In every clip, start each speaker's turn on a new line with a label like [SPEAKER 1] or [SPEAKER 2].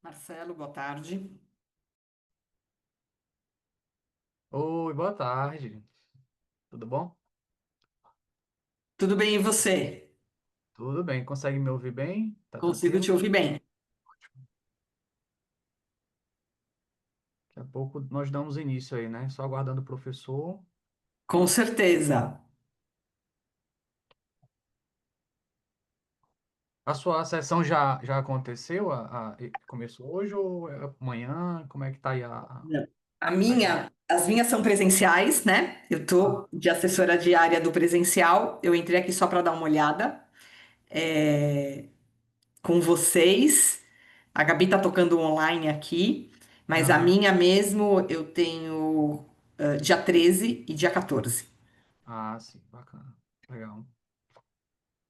[SPEAKER 1] Marcelo, boa tarde.
[SPEAKER 2] Oi, boa tarde. Tudo bom?
[SPEAKER 1] Tudo bem e você?
[SPEAKER 2] Tudo bem. Consegue me ouvir bem? Tá
[SPEAKER 1] Consigo te
[SPEAKER 2] tranquilo?
[SPEAKER 1] ouvir bem.
[SPEAKER 2] Daqui a pouco nós damos início aí, né? Só aguardando o professor.
[SPEAKER 1] Com certeza.
[SPEAKER 2] A sua sessão já aconteceu? Começou hoje ou é amanhã? Como é que tá aí
[SPEAKER 1] Não. A
[SPEAKER 2] a ideia?
[SPEAKER 1] as minhas são presenciais, né? Eu
[SPEAKER 2] Ah,
[SPEAKER 1] tô de assessora diária do presencial. Eu entrei aqui só para dar uma olhada com vocês. A Gabi tá tocando online aqui, mas a
[SPEAKER 2] aham.
[SPEAKER 1] minha mesmo eu tenho dia 13 e dia 14.
[SPEAKER 2] Ah, sim, bacana. Legal.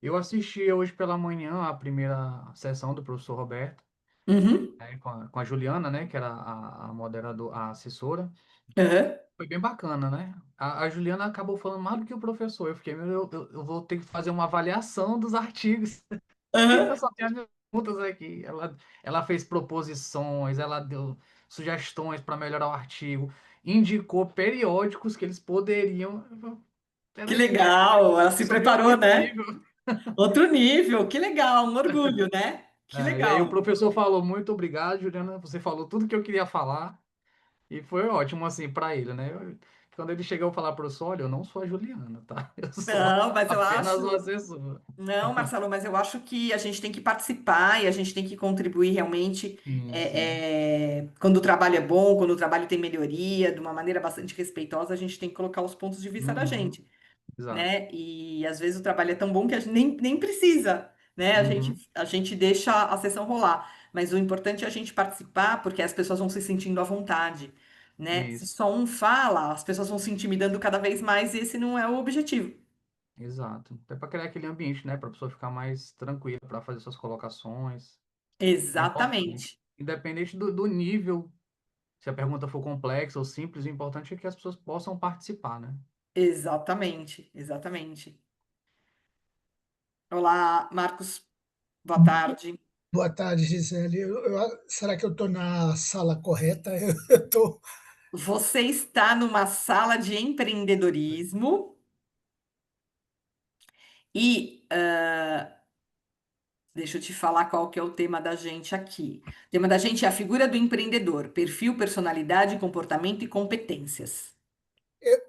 [SPEAKER 2] Eu assisti hoje pela manhã a primeira sessão do professor Roberto,
[SPEAKER 1] Uhum.
[SPEAKER 2] né, com a Juliana, né, que era a moderadora, a assessora.
[SPEAKER 1] Aham.
[SPEAKER 2] Foi bem bacana, né? A Juliana acabou falando mais do que o professor. Eu fiquei, eu vou ter que fazer uma avaliação dos artigos. Eu
[SPEAKER 1] Aham.
[SPEAKER 2] só tenho as minhas perguntas aqui. Ela fez proposições, ela deu sugestões para melhorar o artigo, indicou periódicos que eles poderiam.
[SPEAKER 1] Que
[SPEAKER 2] Ela
[SPEAKER 1] legal, ela se
[SPEAKER 2] subiu
[SPEAKER 1] preparou,
[SPEAKER 2] muito o
[SPEAKER 1] né?
[SPEAKER 2] nível.
[SPEAKER 1] Outro nível, que legal, um orgulho, né? Que
[SPEAKER 2] E aí o
[SPEAKER 1] legal.
[SPEAKER 2] professor falou: muito obrigado, Juliana. Você falou tudo que eu queria falar. E foi ótimo, assim, para ele, né? Quando ele chegou a falar para o olha, eu não sou a Juliana, tá? Eu sou
[SPEAKER 1] Não, mas eu
[SPEAKER 2] apenas o
[SPEAKER 1] acho.
[SPEAKER 2] assessor.
[SPEAKER 1] Não, Marcelo, mas eu acho que a gente tem que participar e a gente tem que contribuir realmente
[SPEAKER 2] Sim, sim.
[SPEAKER 1] quando o trabalho é bom, quando o trabalho tem melhoria, de uma maneira bastante respeitosa, a gente tem que colocar os pontos de vista da
[SPEAKER 2] Uhum,
[SPEAKER 1] gente,
[SPEAKER 2] exato.
[SPEAKER 1] né? E às vezes o trabalho é tão bom que a gente nem precisa, né?
[SPEAKER 2] Uhum,
[SPEAKER 1] A gente deixa a sessão rolar. Mas o importante é a gente participar, porque as pessoas vão se sentindo à vontade, né? Se
[SPEAKER 2] isso,
[SPEAKER 1] só um fala, as pessoas vão se intimidando cada vez mais e esse não é o objetivo.
[SPEAKER 2] exato. Até para criar aquele ambiente, né? Para a pessoa ficar mais tranquila para fazer suas colocações. É importante.
[SPEAKER 1] Exatamente.
[SPEAKER 2] Independente do nível, se a pergunta for complexa ou simples, o importante é que as pessoas possam participar, né?
[SPEAKER 1] Exatamente. Exatamente. Olá, Marcos. Boa tarde.
[SPEAKER 3] Boa tarde, Gisele. Será que eu estou na sala correta? Eu estou.
[SPEAKER 1] Você está numa sala de empreendedorismo e deixa eu te falar qual que é o tema da gente aqui. O tema da gente é a figura do empreendedor, perfil, personalidade, comportamento e competências.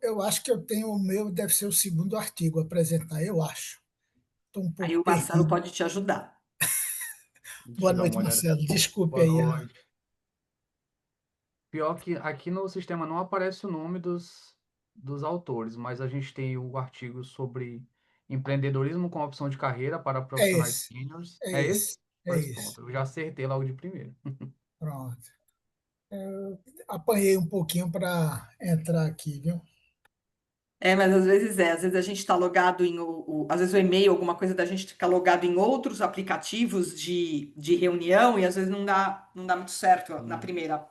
[SPEAKER 3] Eu acho que eu tenho o meu, deve ser o segundo artigo a apresentar, eu acho. Estou um
[SPEAKER 1] Aí
[SPEAKER 3] pouco
[SPEAKER 1] o Marcelo
[SPEAKER 3] perdido.
[SPEAKER 1] pode te ajudar.
[SPEAKER 2] Deixa
[SPEAKER 3] Boa
[SPEAKER 2] eu dar uma
[SPEAKER 3] noite,
[SPEAKER 2] olhada
[SPEAKER 3] Marcelo.
[SPEAKER 2] aqui.
[SPEAKER 3] Desculpe
[SPEAKER 2] Boa
[SPEAKER 3] aí.
[SPEAKER 2] noite. Pior que aqui no sistema não aparece o nome dos autores, mas a gente tem o artigo sobre empreendedorismo com opção de carreira para
[SPEAKER 3] É
[SPEAKER 2] profissionais
[SPEAKER 3] esse,
[SPEAKER 2] seniors.
[SPEAKER 3] é
[SPEAKER 2] É esse?
[SPEAKER 3] esse, é
[SPEAKER 2] Pois
[SPEAKER 3] esse.
[SPEAKER 2] pronto, eu já acertei logo de primeiro.
[SPEAKER 3] Pronto. Apanhei um pouquinho para entrar aqui, viu?
[SPEAKER 1] Mas às vezes a gente está logado às vezes o e-mail, alguma coisa da gente fica logado em outros aplicativos de reunião e às vezes não dá muito certo na
[SPEAKER 2] Sim,
[SPEAKER 1] primeira.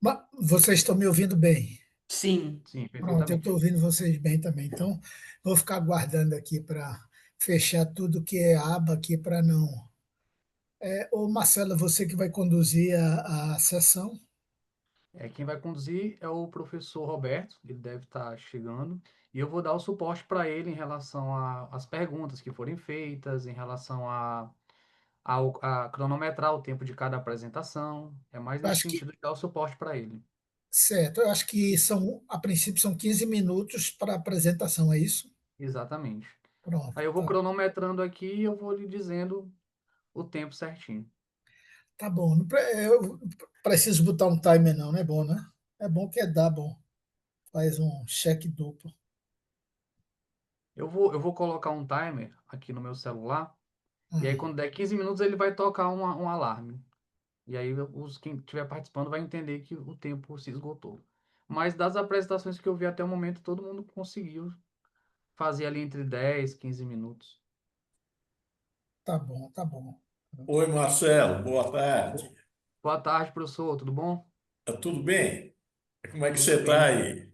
[SPEAKER 3] Mas vocês estão me ouvindo bem?
[SPEAKER 1] Sim.
[SPEAKER 2] sim,
[SPEAKER 3] Pronto, eu estou
[SPEAKER 2] perfeitamente.
[SPEAKER 3] ouvindo vocês bem também. Então, vou ficar aguardando aqui para fechar tudo que é aba aqui para não. Ô Marcelo, você que vai conduzir a sessão?
[SPEAKER 2] Quem vai conduzir é o professor Roberto, ele deve estar chegando, e eu vou dar o suporte para ele em relação às perguntas que forem feitas, em relação a cronometrar o tempo de cada apresentação. É mais
[SPEAKER 3] Eu
[SPEAKER 2] nesse
[SPEAKER 3] acho que,
[SPEAKER 2] sentido de dar o suporte para ele.
[SPEAKER 3] certo, eu acho que a princípio são 15 minutos para a apresentação, é isso?
[SPEAKER 2] Exatamente.
[SPEAKER 3] Pronto,
[SPEAKER 2] Aí eu vou
[SPEAKER 3] tá,
[SPEAKER 2] cronometrando aqui e eu vou lhe dizendo o tempo certinho.
[SPEAKER 3] tá bom. Eu preciso botar um timer não, não é bom, né? É bom que dá bom. Faz um cheque duplo.
[SPEAKER 2] Eu vou colocar um timer aqui no meu celular, e aí
[SPEAKER 3] Ah,
[SPEAKER 2] quando der 15 minutos ele vai tocar um alarme. E aí quem estiver participando vai entender que o tempo se esgotou. Mas das apresentações que eu vi até o momento, todo mundo conseguiu fazer ali entre 10 15 minutos.
[SPEAKER 3] tá bom, tá bom.
[SPEAKER 4] Oi, Marcelo, boa tarde.
[SPEAKER 2] Boa tarde, professor, tudo bom?
[SPEAKER 4] Tá tudo bem? Como é que
[SPEAKER 2] Tudo
[SPEAKER 4] você está
[SPEAKER 2] bem,
[SPEAKER 4] aí?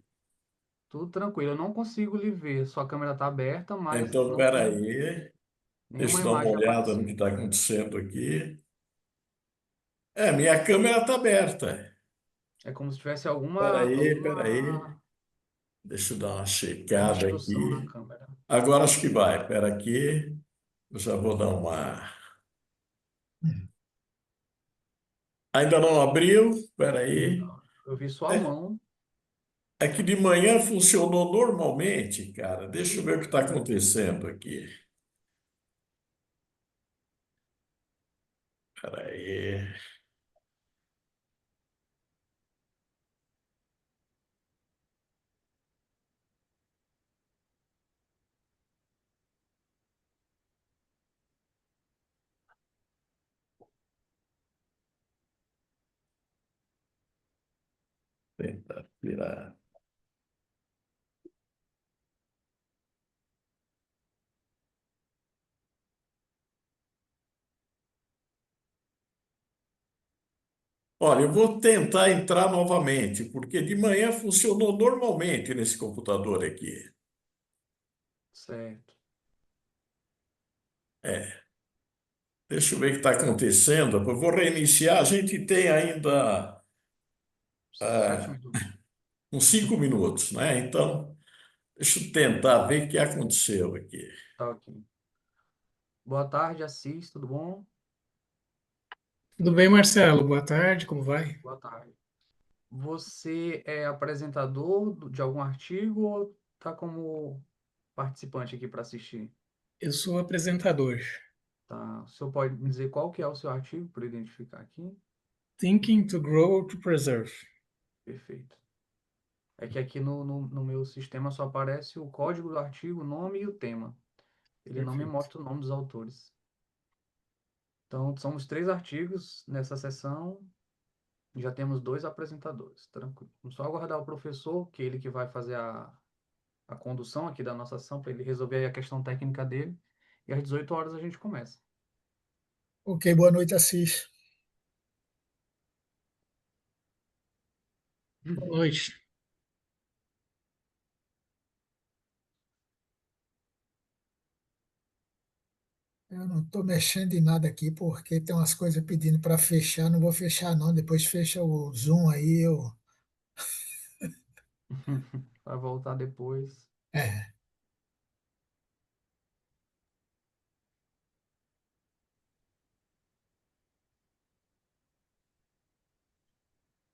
[SPEAKER 2] tudo tranquilo. Eu não consigo lhe ver, sua câmera está aberta, mas
[SPEAKER 4] Então,
[SPEAKER 2] não.
[SPEAKER 4] espera aí. Deixa
[SPEAKER 2] Nenhuma
[SPEAKER 4] eu dar uma
[SPEAKER 2] imagem
[SPEAKER 4] olhada no que
[SPEAKER 2] aparecendo.
[SPEAKER 4] está acontecendo aqui. Minha câmera está aberta.
[SPEAKER 2] É como se tivesse
[SPEAKER 4] Espera aí.
[SPEAKER 2] alguma
[SPEAKER 4] Deixa eu dar uma checada
[SPEAKER 2] obstrução na
[SPEAKER 4] aqui.
[SPEAKER 2] câmera.
[SPEAKER 4] Agora acho que vai. Espera aqui. Eu já vou dar uma. Ainda não abriu? Espera aí.
[SPEAKER 2] Não, eu vi sua
[SPEAKER 4] É,
[SPEAKER 2] mão.
[SPEAKER 4] é que de manhã funcionou normalmente, cara. Deixa eu ver o que está acontecendo aqui. Espera aí. Tentar virar. Olha, eu vou tentar entrar novamente, porque de manhã funcionou normalmente nesse computador aqui.
[SPEAKER 2] Certo.
[SPEAKER 4] Deixa eu ver o que está acontecendo. Eu vou reiniciar. A gente tem ainda
[SPEAKER 2] 7 minutos.
[SPEAKER 4] uns 5 minutos, né? Então, deixa eu tentar ver o que aconteceu aqui.
[SPEAKER 2] Tá ok. Boa tarde, Assis, tudo bom?
[SPEAKER 5] Tudo bem, Marcelo? Boa tarde, como vai?
[SPEAKER 2] Boa tarde. Você é apresentador de algum artigo ou tá como participante aqui para assistir?
[SPEAKER 5] Eu sou apresentador.
[SPEAKER 2] Tá. O senhor pode me dizer qual que é o seu artigo para eu identificar aqui?
[SPEAKER 5] Thinking to Grow to Preserve.
[SPEAKER 2] Perfeito. É que aqui no meu sistema só aparece o código do artigo, o nome e o tema. Ele não me
[SPEAKER 5] Perfeito.
[SPEAKER 2] mostra o nome dos autores. Então, somos 3 artigos nessa sessão. Já temos 2 apresentadores. Tranquilo. Vamos só aguardar o professor, que é ele que vai fazer a condução aqui da nossa ação, para ele resolver aí a questão técnica dele. E às 18 horas a gente começa.
[SPEAKER 3] Ok, boa noite, Assis.
[SPEAKER 5] Boa noite.
[SPEAKER 3] Eu não estou mexendo em nada aqui porque tem umas coisas pedindo para fechar. Não vou fechar, não. Depois fecha o Zoom aí.
[SPEAKER 2] Vai voltar depois.
[SPEAKER 3] É.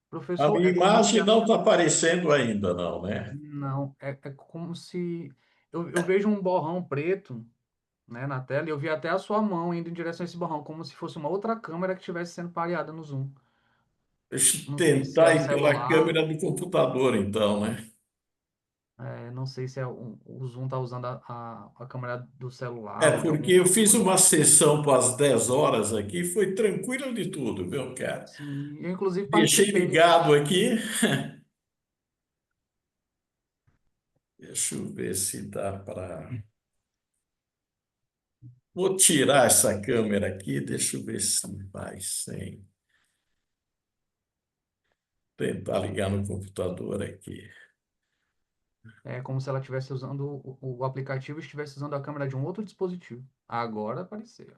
[SPEAKER 4] A
[SPEAKER 2] Professor,
[SPEAKER 4] minha
[SPEAKER 2] é como se
[SPEAKER 4] imagem não está aparecendo ainda, não, né?
[SPEAKER 2] Não, é como se. Eu vejo um borrão preto, né, na tela, e eu vi até a sua mão indo em direção a esse borrão, como se fosse uma outra câmera que estivesse sendo pareada no Zoom.
[SPEAKER 4] Deixa eu
[SPEAKER 2] Não sei se é
[SPEAKER 4] tentar
[SPEAKER 2] o
[SPEAKER 4] ir pela
[SPEAKER 2] celular,
[SPEAKER 4] câmera do computador, então, né?
[SPEAKER 2] não sei se é o Zoom tá usando a câmera do celular
[SPEAKER 4] É
[SPEAKER 2] ou de algum
[SPEAKER 4] porque eu
[SPEAKER 2] outro
[SPEAKER 4] fiz uma
[SPEAKER 2] dispositivo.
[SPEAKER 4] sessão para as 10 horas aqui, foi tranquilo de tudo, viu, cara?
[SPEAKER 2] Sim, eu inclusive
[SPEAKER 4] Deixei
[SPEAKER 2] participei.
[SPEAKER 4] ligado aqui. Deixa eu ver se dá para. Vou tirar essa câmera aqui, deixa eu ver se vai sem. Tentar ligar no computador aqui.
[SPEAKER 2] É como se ela estivesse usando o aplicativo e estivesse usando a câmera de um outro dispositivo. Agora apareceu.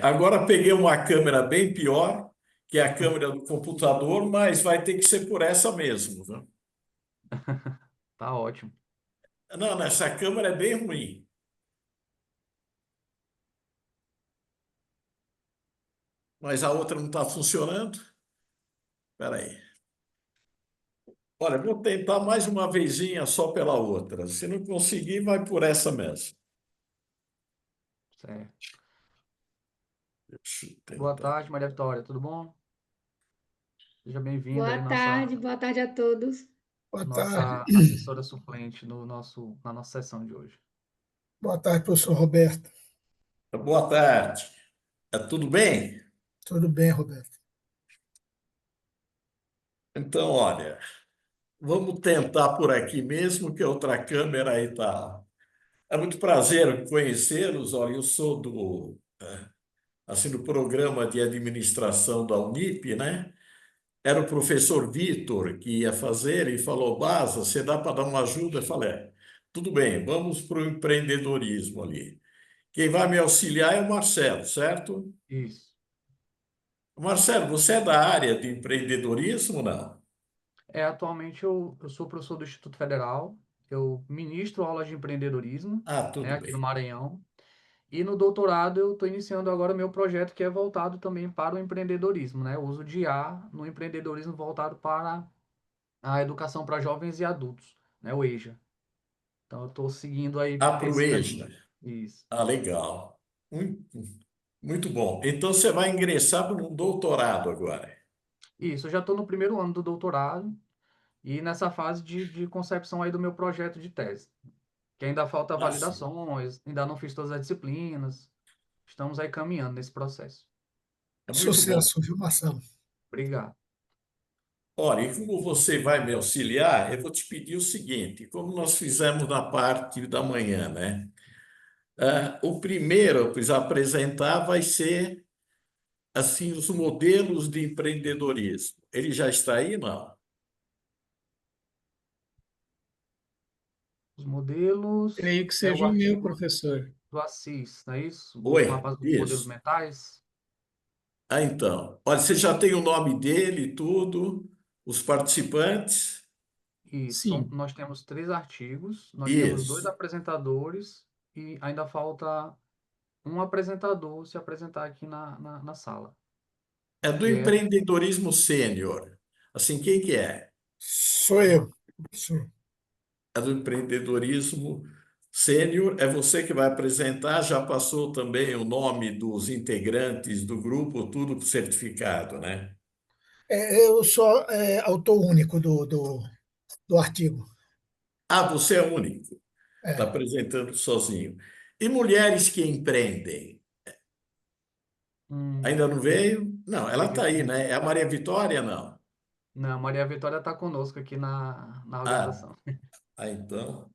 [SPEAKER 4] Agora peguei uma câmera bem pior, que é a câmera do computador, mas vai ter que ser por essa mesmo, viu?
[SPEAKER 2] Tá ótimo.
[SPEAKER 4] Não, essa câmera é bem ruim, mas a outra não está funcionando. Espera aí. Olha, vou tentar mais uma vezinha só pela outra. Se não conseguir, vai por essa mesmo.
[SPEAKER 2] Certo.
[SPEAKER 4] Deixa eu
[SPEAKER 2] Boa
[SPEAKER 4] tentar.
[SPEAKER 2] tarde, Maria Vitória, tudo bom? Seja bem-vinda aí,
[SPEAKER 6] Boa tarde a todos.
[SPEAKER 3] Boa tarde.
[SPEAKER 2] nossa assessora suplente na nossa sessão de hoje.
[SPEAKER 3] Boa tarde, professor Roberto.
[SPEAKER 4] Boa tarde. Tudo bem?
[SPEAKER 3] Tudo bem, Roberto?
[SPEAKER 4] Então, olha, vamos tentar por aqui mesmo, que a outra câmera aí tá. É muito prazer conhecê-los. Olha, eu sou do programa de administração da Unip, né? Era o professor Vitor que ia fazer e falou, Baza, você dá para dar uma ajuda? Eu falei, tudo bem, vamos para o empreendedorismo ali. Quem vai me auxiliar é o Marcelo, certo?
[SPEAKER 2] Isso.
[SPEAKER 4] Marcelo, você é da área de empreendedorismo, não?
[SPEAKER 2] Atualmente eu sou professor do Instituto Federal, eu ministro aulas de empreendedorismo,
[SPEAKER 4] Ah,
[SPEAKER 2] né,
[SPEAKER 4] tudo
[SPEAKER 2] aqui no
[SPEAKER 4] bem.
[SPEAKER 2] Maranhão. E no doutorado eu estou iniciando agora meu projeto que é voltado também para o empreendedorismo, né? O uso de IA no empreendedorismo voltado para a educação para jovens e adultos, né? O EJA. Então eu estou seguindo aí
[SPEAKER 4] Ah, para o
[SPEAKER 2] esse caminho.
[SPEAKER 4] EJA.
[SPEAKER 2] Isso.
[SPEAKER 4] Ah, legal. Muito, muito bom. Então você vai ingressar no doutorado agora.
[SPEAKER 2] Isso, eu já estou no primeiro ano do doutorado e nessa fase de concepção aí do meu projeto de tese, que ainda falta
[SPEAKER 4] Ah, sim.
[SPEAKER 2] validações, ainda não fiz todas as disciplinas. Estamos aí caminhando nesse processo.
[SPEAKER 4] É muito bom.
[SPEAKER 3] Sucesso, viu, Marcelo?
[SPEAKER 2] Obrigado.
[SPEAKER 4] Olha, e como você vai me auxiliar, eu vou te pedir o seguinte: como nós fizemos na parte da manhã, né? O primeiro a apresentar vai ser assim os modelos de empreendedorismo. Ele já está aí, não?
[SPEAKER 2] Os modelos
[SPEAKER 5] Creio que
[SPEAKER 2] é o
[SPEAKER 5] seja o meu,
[SPEAKER 2] artigo
[SPEAKER 5] professor.
[SPEAKER 2] do Assis, não é isso? Dos
[SPEAKER 4] Oi,
[SPEAKER 2] mapas dos modelos
[SPEAKER 4] isso.
[SPEAKER 2] mentais?
[SPEAKER 4] Ah, então. Olha, você já tem o nome dele e tudo, os participantes?
[SPEAKER 2] Isso.
[SPEAKER 5] Sim.
[SPEAKER 2] Nós temos 3 artigos, nós temos 2
[SPEAKER 4] Isso.
[SPEAKER 2] apresentadores e ainda falta um apresentador se apresentar aqui na sala,
[SPEAKER 4] É do
[SPEAKER 2] que é,
[SPEAKER 4] empreendedorismo sênior. Assim, quem que é?
[SPEAKER 3] Sou eu, professor.
[SPEAKER 4] É do empreendedorismo sênior. É você que vai apresentar. Já passou também o nome dos integrantes do grupo, tudo com certificado, né?
[SPEAKER 3] Eu sou autor único do artigo.
[SPEAKER 4] Ah, você é o único. Está
[SPEAKER 3] É,
[SPEAKER 4] apresentando sozinho. E mulheres que empreendem?
[SPEAKER 2] hum,
[SPEAKER 4] Ainda não veio? Não, ela está
[SPEAKER 2] acredito que
[SPEAKER 4] aí,
[SPEAKER 2] não.
[SPEAKER 4] né? É a Maria Vitória, não?
[SPEAKER 2] Não, Maria Vitória está conosco aqui na
[SPEAKER 4] Ah,
[SPEAKER 2] organização.
[SPEAKER 4] então,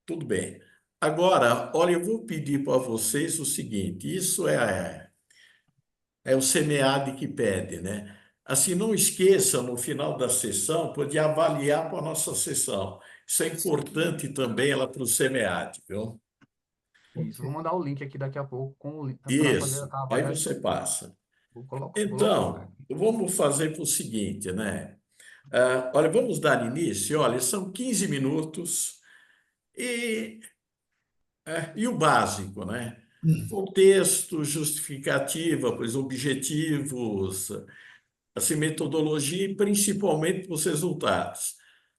[SPEAKER 4] tudo bem. Agora, olha, eu vou pedir para vocês o seguinte: é o SEMEAD que pede, né? Assim, não esqueçam, no final da sessão, de avaliar para a nossa sessão. Isso é importante também ela para o SEMEAD, viu?
[SPEAKER 2] Isso, vou
[SPEAKER 3] ok.
[SPEAKER 2] mandar o link aqui daqui a pouco com para fazer
[SPEAKER 4] Isso,
[SPEAKER 2] a
[SPEAKER 4] aí você
[SPEAKER 2] avaliação.
[SPEAKER 4] passa.
[SPEAKER 2] Vou colocar
[SPEAKER 4] Então,
[SPEAKER 2] aqui.
[SPEAKER 4] vamos fazer o seguinte, né? Olha, vamos dar início. Olha, são 15 minutos e, e o básico, né? Contexto, justificativa, pois objetivos, assim, metodologia e principalmente os resultados.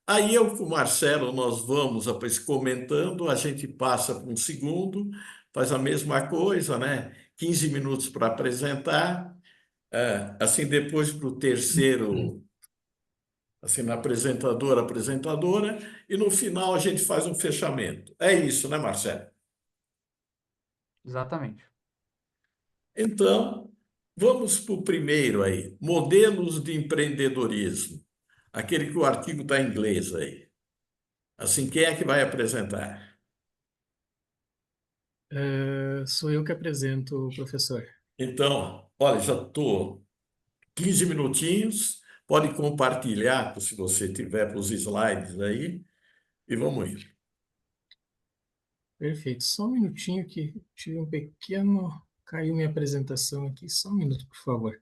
[SPEAKER 4] Aí eu com o Marcelo, nós vamos depois comentando, a gente passa para um segundo, faz a mesma coisa, né? 15 minutos para apresentar, assim, depois para o terceiro, assim, na apresentadora, e no final a gente faz um fechamento. É isso, né, Marcelo?
[SPEAKER 2] Exatamente.
[SPEAKER 4] Então, vamos para o primeiro aí, modelos de empreendedorismo. Aquele que o artigo está em inglês aí. Assim, quem é que vai apresentar?
[SPEAKER 5] Sou eu que apresento, professor.
[SPEAKER 4] Então, olha, já estou 15 minutinhos, pode compartilhar, se você tiver os slides aí, e vamos ir.
[SPEAKER 5] Perfeito. Só um minutinho que tive um pequeno. Caiu minha apresentação aqui. Só um minuto, por favor.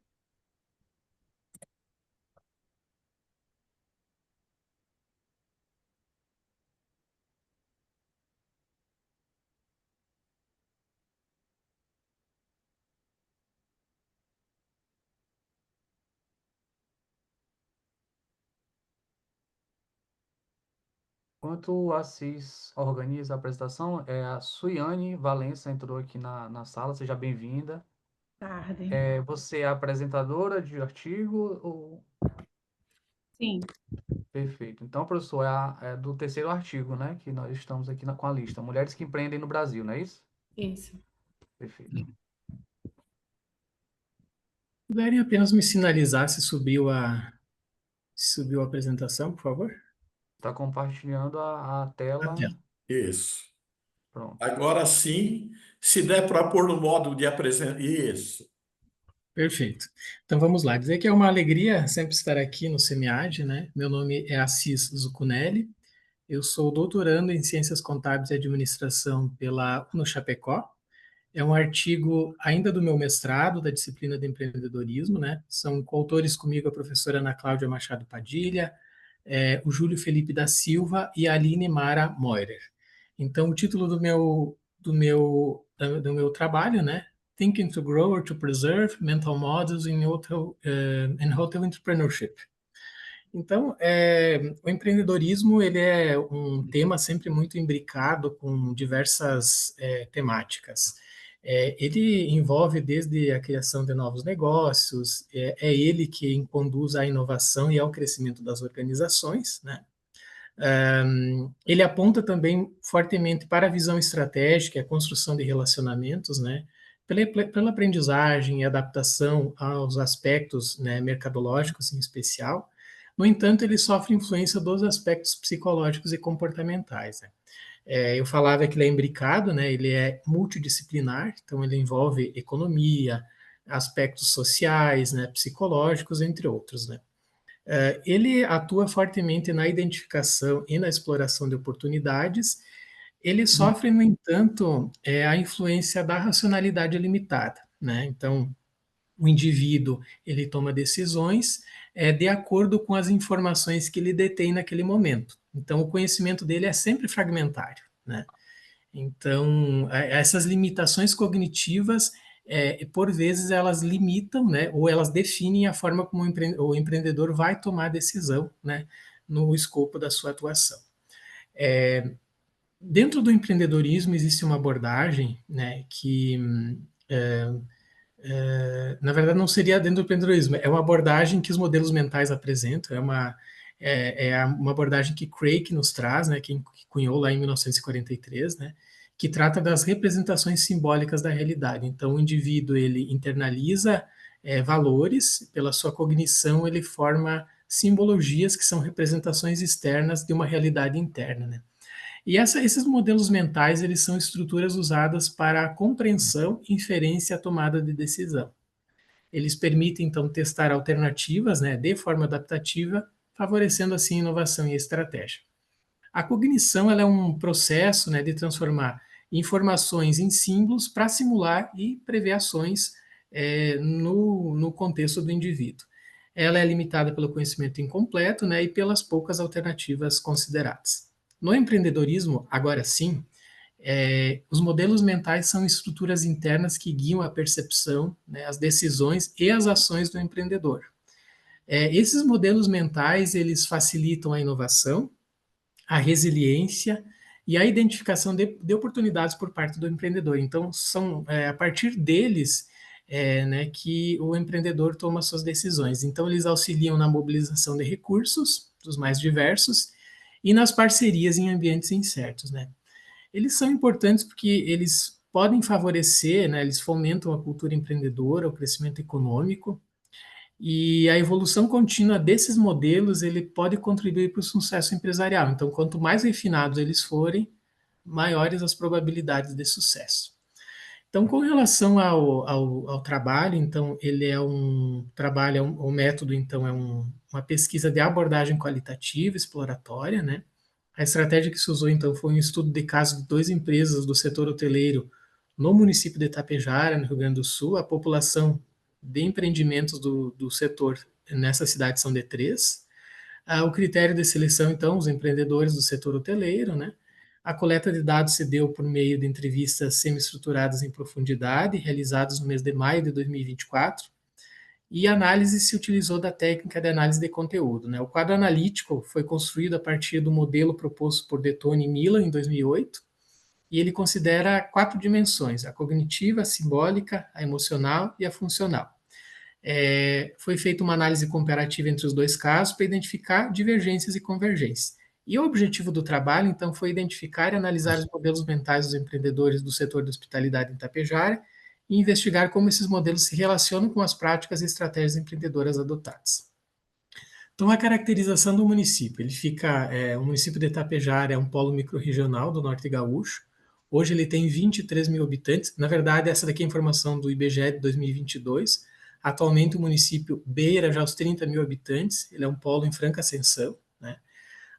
[SPEAKER 2] Enquanto o Assis organiza a apresentação, a Suiane Valença entrou aqui na sala, seja bem-vinda.
[SPEAKER 6] Tarde.
[SPEAKER 2] Você é apresentadora de artigo?
[SPEAKER 6] Sim,
[SPEAKER 2] Perfeito. Então, professor, é do terceiro artigo, né? Que nós estamos aqui com a lista. Mulheres que empreendem no Brasil, não é isso?
[SPEAKER 6] isso.
[SPEAKER 2] Perfeito.
[SPEAKER 5] Puderem apenas me sinalizar se subiu a apresentação, por favor?
[SPEAKER 2] Está compartilhando a
[SPEAKER 5] A
[SPEAKER 2] tela.
[SPEAKER 5] tela.
[SPEAKER 4] Isso.
[SPEAKER 2] Pronto.
[SPEAKER 4] Agora sim, se der para pôr no modo de apresentar. Isso.
[SPEAKER 5] Perfeito. Então vamos lá. Dizer que é uma alegria sempre estar aqui no SEMIAD, né? Meu nome é Assis Zucunelli. Eu sou doutorando em Ciências Contábeis e Administração pela UNO Chapecó. É um artigo ainda do meu mestrado, da disciplina de empreendedorismo, né? São coautores comigo a professora Ana Cláudia Machado Padilha, o Júlio Felipe da Silva e a Aline Mara Moirer. Então, o título do meu trabalho, né? Thinking to Grow or to Preserve Mental Models in Hotel Entrepreneurship. Então, o empreendedorismo ele é um tema sempre muito imbricado com diversas temáticas. Ele envolve desde a criação de novos negócios, é ele quem conduz à inovação e ao crescimento das organizações, né? Ele aponta também fortemente para a visão estratégica e a construção de relacionamentos, né? Pela aprendizagem e adaptação aos aspectos, né, mercadológicos em especial. No entanto, ele sofre influência dos aspectos psicológicos e comportamentais, né? Eu falava que ele é imbricado, né? Ele é multidisciplinar, então ele envolve economia, aspectos sociais, né, psicológicos, entre outros, né? Ele atua fortemente na identificação e na exploração de oportunidades. Ele sofre, no entanto, a influência da racionalidade limitada, né? Então, o indivíduo ele toma decisões de acordo com as informações que ele detém naquele momento. Então, o conhecimento dele é sempre fragmentário, né? Então, essas limitações cognitivas, por vezes, elas limitam, né, ou elas definem a forma como o empreendedor vai tomar a decisão, né, no escopo da sua atuação. Dentro do empreendedorismo existe uma abordagem, né, que na verdade não seria dentro do empreendedorismo, é uma abordagem que os modelos mentais apresentam, uma abordagem que Craig nos traz, né, que cunhou lá em 1943, né, que trata das representações simbólicas da realidade. Então o indivíduo ele internaliza valores, pela sua cognição ele forma simbologias que são representações externas de uma realidade interna, né? E esses modelos mentais, eles são estruturas usadas para a compreensão, inferência e a tomada de decisão. Eles permitem, então, testar alternativas, né, de forma adaptativa, favorecendo, assim, inovação e estratégia. A cognição ela é um processo, né, de transformar informações em símbolos para simular e prever ações no contexto do indivíduo. Ela é limitada pelo conhecimento incompleto, né, e pelas poucas alternativas consideradas. No empreendedorismo, agora sim, os modelos mentais são estruturas internas que guiam a percepção, né, as decisões e as ações do empreendedor. Esses modelos mentais, eles facilitam a inovação, a resiliência e a identificação de oportunidades por parte do empreendedor. Então, são a partir deles né, que o empreendedor toma suas decisões. Então, eles auxiliam na mobilização de recursos, dos mais diversos, e nas parcerias em ambientes incertos, né? Eles são importantes porque eles podem favorecer, né, eles fomentam a cultura empreendedora, o crescimento econômico, e a evolução contínua desses modelos, ele pode contribuir para o sucesso empresarial. Então, quanto mais refinados eles forem, maiores as probabilidades de sucesso. Então, com relação ao trabalho, então, ele é um trabalho, o método, então, uma pesquisa de abordagem qualitativa, exploratória, né? A estratégia que se usou, então, foi um estudo de caso de 2 empresas do setor hoteleiro no município de Itapejara, no Rio Grande do Sul. A população de empreendimentos do setor nessa cidade são de 3. O critério de seleção, então, os empreendedores do setor hoteleiro, né? A coleta de dados se deu por meio de entrevistas semi-estruturadas em profundidade, realizadas no mês de maio de 2024, e a análise se utilizou da técnica de análise de conteúdo, né? O quadro analítico foi construído a partir do modelo proposto por Dettoni e Milan em 2008, e ele considera 4 dimensões: a cognitiva, a simbólica, a emocional e a funcional. Foi feita uma análise comparativa entre os 2 casos para identificar divergências e convergências. E o objetivo do trabalho, então, foi identificar e analisar os modelos mentais dos empreendedores do setor de hospitalidade em Itapejara e investigar como esses modelos se relacionam com as práticas e estratégias empreendedoras adotadas. Então, a caracterização do município, o município de Itapejara é um polo microrregional do Norte Gaúcho. Hoje ele tem 23 mil habitantes. Na verdade, essa daqui é a informação do IBGE de 2022. Atualmente o município beira já os 30 mil habitantes. Ele é um polo em franca ascensão, né?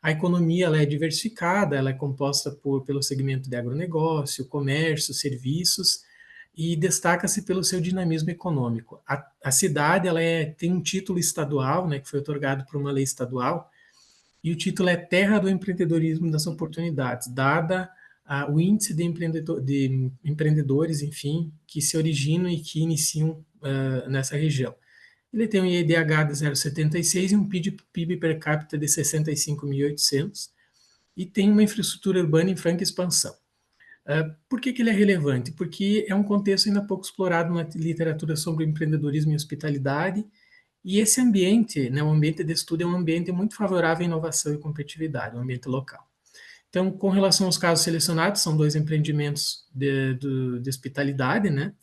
[SPEAKER 5] A economia ela é diversificada, ela é composta pelo segmento de agronegócio, comércio, serviços, e destaca-se pelo seu dinamismo econômico. A cidade ela tem um título estadual, né, que foi otorgado por uma lei estadual, e o título é Terra do Empreendedorismo das Oportunidades, dada o índice de empreendedores, enfim, que se originam e que iniciam nessa região. Ele tem um IDH de 0,76 e um PIB per capita de 65.800 e tem uma infraestrutura urbana em franca expansão. Por que ele é relevante? Porque é um contexto ainda pouco explorado na literatura sobre empreendedorismo e hospitalidade, e esse ambiente, né, o ambiente de estudo é um ambiente muito favorável à inovação e competitividade, um ambiente local. Então, com relação aos casos selecionados, são 2 empreendimentos de hospitalidade, né?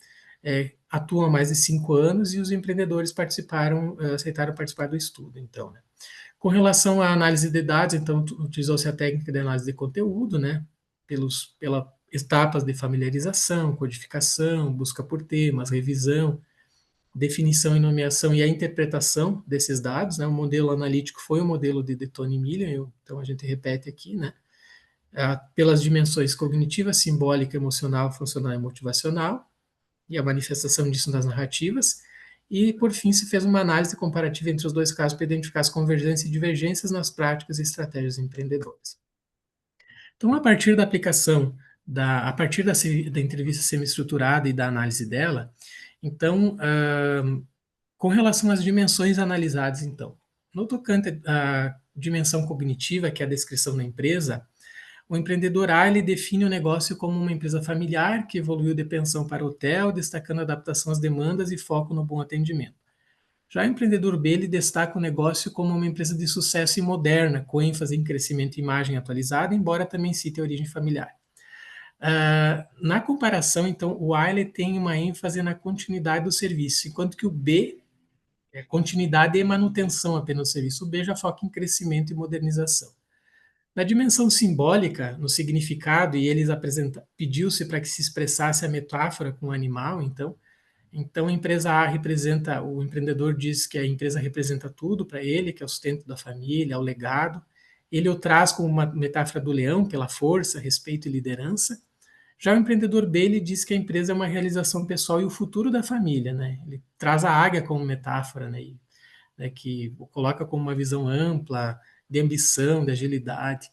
[SPEAKER 5] Atuam há mais de 5 anos e os empreendedores aceitaram participar do estudo. Então, né? Com relação à análise de dados, então, utilizou-se a técnica de análise de conteúdo, né? Pelas etapas de familiarização, codificação, busca por temas, revisão, definição e nomeação e a interpretação desses dados, né? O modelo analítico foi o modelo de Tony Millian, então a gente repete aqui, né? Pelas dimensões cognitiva, simbólica, emocional, funcional e motivacional, e a manifestação disso nas narrativas, e, por fim, se fez uma análise comparativa entre os 2 casos para identificar as convergências e divergências nas práticas e estratégias empreendedoras. Então, a partir da aplicação, a partir da entrevista semi-estruturada e da análise dela, então, com relação às dimensões analisadas, então, no tocante à dimensão cognitiva, que é a descrição da empresa, o empreendedor A ele define o negócio como uma empresa familiar que evoluiu de pensão para hotel, destacando adaptação às demandas e foco no bom atendimento. Já o empreendedor B ele destaca o negócio como uma empresa de sucesso e moderna, com ênfase em crescimento e imagem atualizada, embora também cite a origem familiar. Na comparação, então, o A ele tem uma ênfase na continuidade do serviço, enquanto que o B é continuidade e manutenção apenas do serviço. O B já foca em crescimento e modernização. Na dimensão simbólica, no significado, e eles pediu-se para que se expressasse a metáfora com o animal, então a empresa A representa, o empreendedor diz que a empresa representa tudo para ele, que é o sustento da família, é o legado. Ele o traz como uma metáfora do leão, pela força, respeito e liderança. Já o empreendedor B, ele diz que a empresa é uma realização pessoal e o futuro da família, né? Ele traz a águia como metáfora, né? Que coloca como uma visão ampla, de ambição, de agilidade.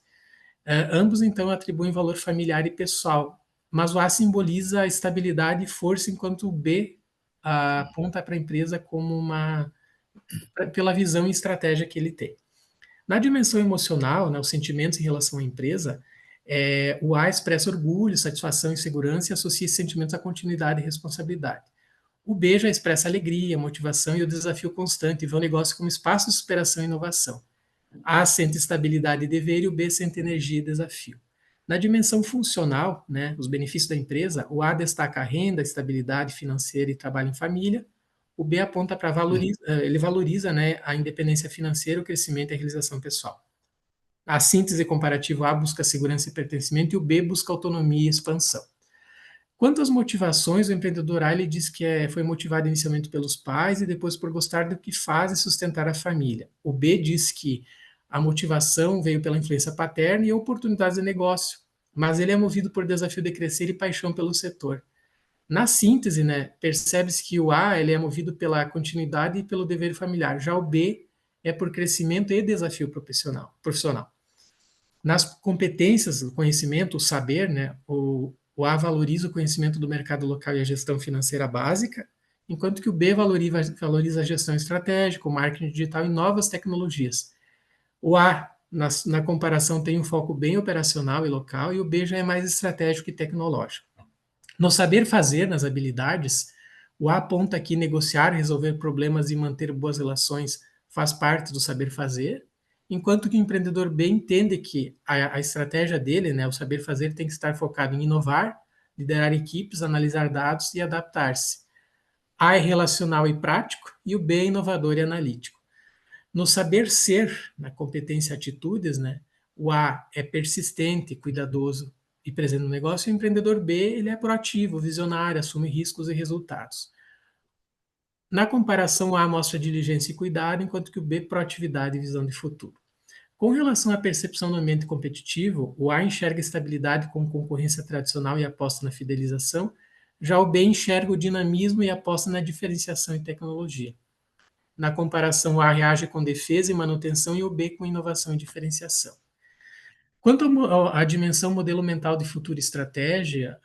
[SPEAKER 5] Ambos, então, atribuem valor familiar e pessoal, mas o A simboliza a estabilidade e força, enquanto o B aponta para a empresa como pela visão e estratégia que ele tem. Na dimensão emocional, né, os sentimentos em relação à empresa, o A expressa orgulho, satisfação e segurança e associa esses sentimentos à continuidade e responsabilidade. O B já expressa alegria, motivação e o desafio constante, e vê o negócio como espaço de superação e inovação. A sente estabilidade e dever e o B sente energia e desafio. Na dimensão funcional, né, os benefícios da empresa, o A destaca a renda, a estabilidade financeira e trabalho em família. O B aponta para ele valoriza, né, a independência financeira, o crescimento e a realização pessoal. A síntese comparativa, A busca segurança e pertencimento e o B busca autonomia e expansão. Quanto às motivações, o empreendedor A ele diz que foi motivado inicialmente pelos pais e depois por gostar do que faz e sustentar a família. O B diz que a motivação veio pela influência paterna e oportunidades de negócio, mas ele é movido por desafio de crescer e paixão pelo setor. Na síntese, né, percebe-se que o A ele é movido pela continuidade e pelo dever familiar, já o B é por crescimento e desafio profissional. Nas competências, o conhecimento, o saber, né, o A valoriza o conhecimento do mercado local e a gestão financeira básica, enquanto que o B valoriza a gestão estratégica, o marketing digital e novas tecnologias. O A, na comparação, tem um foco bem operacional e local, e o B já é mais estratégico e tecnológico. No saber fazer, nas habilidades, o A aponta que negociar, resolver problemas e manter boas relações faz parte do saber fazer, enquanto que o empreendedor B entende que a estratégia dele, né, o saber fazer, tem que estar focado em inovar, liderar equipes, analisar dados e adaptar-se. A é relacional e prático, e o B é inovador e analítico. No saber ser, na competência e atitudes, né, o A é persistente, cuidadoso e presente no negócio, e o empreendedor B ele é proativo, visionário, assume riscos e resultados. Na comparação, o A mostra diligência e cuidado, enquanto que o B, proatividade e visão de futuro. Com relação à percepção do ambiente competitivo, o A enxerga estabilidade com concorrência tradicional e aposta na fidelização, Já o B enxerga o dinamismo e aposta na diferenciação e tecnologia. Na comparação, o A reage com defesa e manutenção e o B com inovação e diferenciação. Quanto à dimensão modelo mental de futuro estratégico,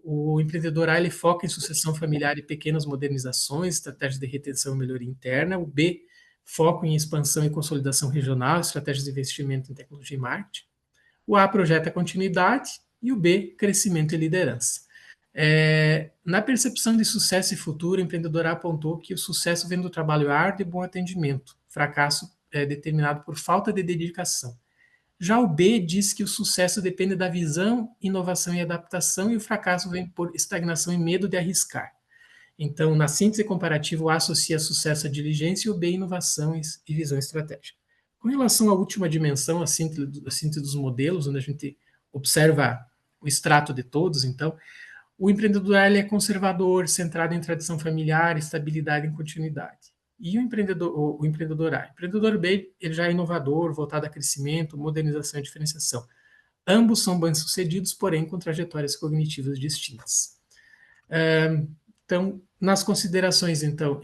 [SPEAKER 5] o empreendedor A ele foca em sucessão familiar e pequenas modernizações, estratégias de retenção e melhoria interna. O B foca em expansão e consolidação regional, estratégias de investimento em tecnologia e marketing. O A projeta continuidade e o B, crescimento e liderança. Na percepção de sucesso e futuro, o empreendedor A apontou que o sucesso vem do trabalho árduo e bom atendimento. Fracasso é determinado por falta de dedicação. Já o B diz que o sucesso depende da visão, inovação e adaptação, e o fracasso vem por estagnação e medo de arriscar. Então, na síntese comparativa, o A associa sucesso à diligência e o B inovação e visão estratégica. Com relação à última dimensão, a síntese dos modelos, onde a gente observa o extrato de todos, então, o empreendedor ele é conservador, centrado em tradição familiar, estabilidade e continuidade. E o empreendedor A? O empreendedor B ele já é inovador, voltado a crescimento, modernização e diferenciação. Ambos são bem-sucedidos, porém com trajetórias cognitivas distintas. Então, nas considerações, então,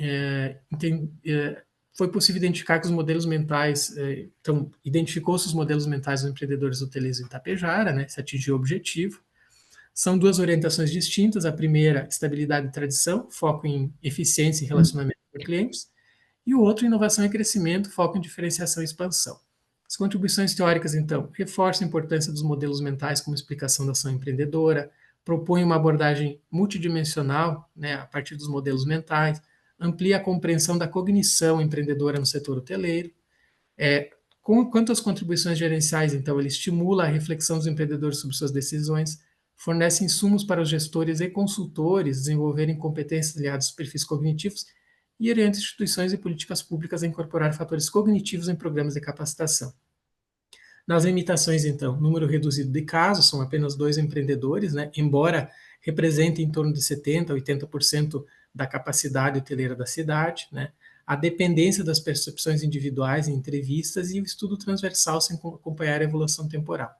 [SPEAKER 5] foi possível identificar que os modelos mentais, então, identificou-se os modelos mentais dos empreendedores hoteleiros em Itapejara, né, se atingiu o objetivo. São duas orientações distintas. A primeira, estabilidade e tradição, foco em eficiência e relacionamento com clientes. E o outro, inovação e crescimento, foco em diferenciação e expansão. As contribuições teóricas, então, reforçam a importância dos modelos mentais como explicação da ação empreendedora, propõe uma abordagem multidimensional, né, a partir dos modelos mentais, amplia a compreensão da cognição empreendedora no setor hoteleiro. Quanto às contribuições gerenciais, então, ele estimula a reflexão dos empreendedores sobre suas decisões, fornece insumos para os gestores e consultores desenvolverem competências ligadas aos perfis cognitivos e orienta instituições e políticas públicas a incorporar fatores cognitivos em programas de capacitação. Nas limitações, então, número reduzido de casos, são apenas 2 empreendedores, né, embora representem em torno de 70% a 80% da capacidade hoteleira da cidade, né, a dependência das percepções individuais em entrevistas e o estudo transversal sem acompanhar a evolução temporal.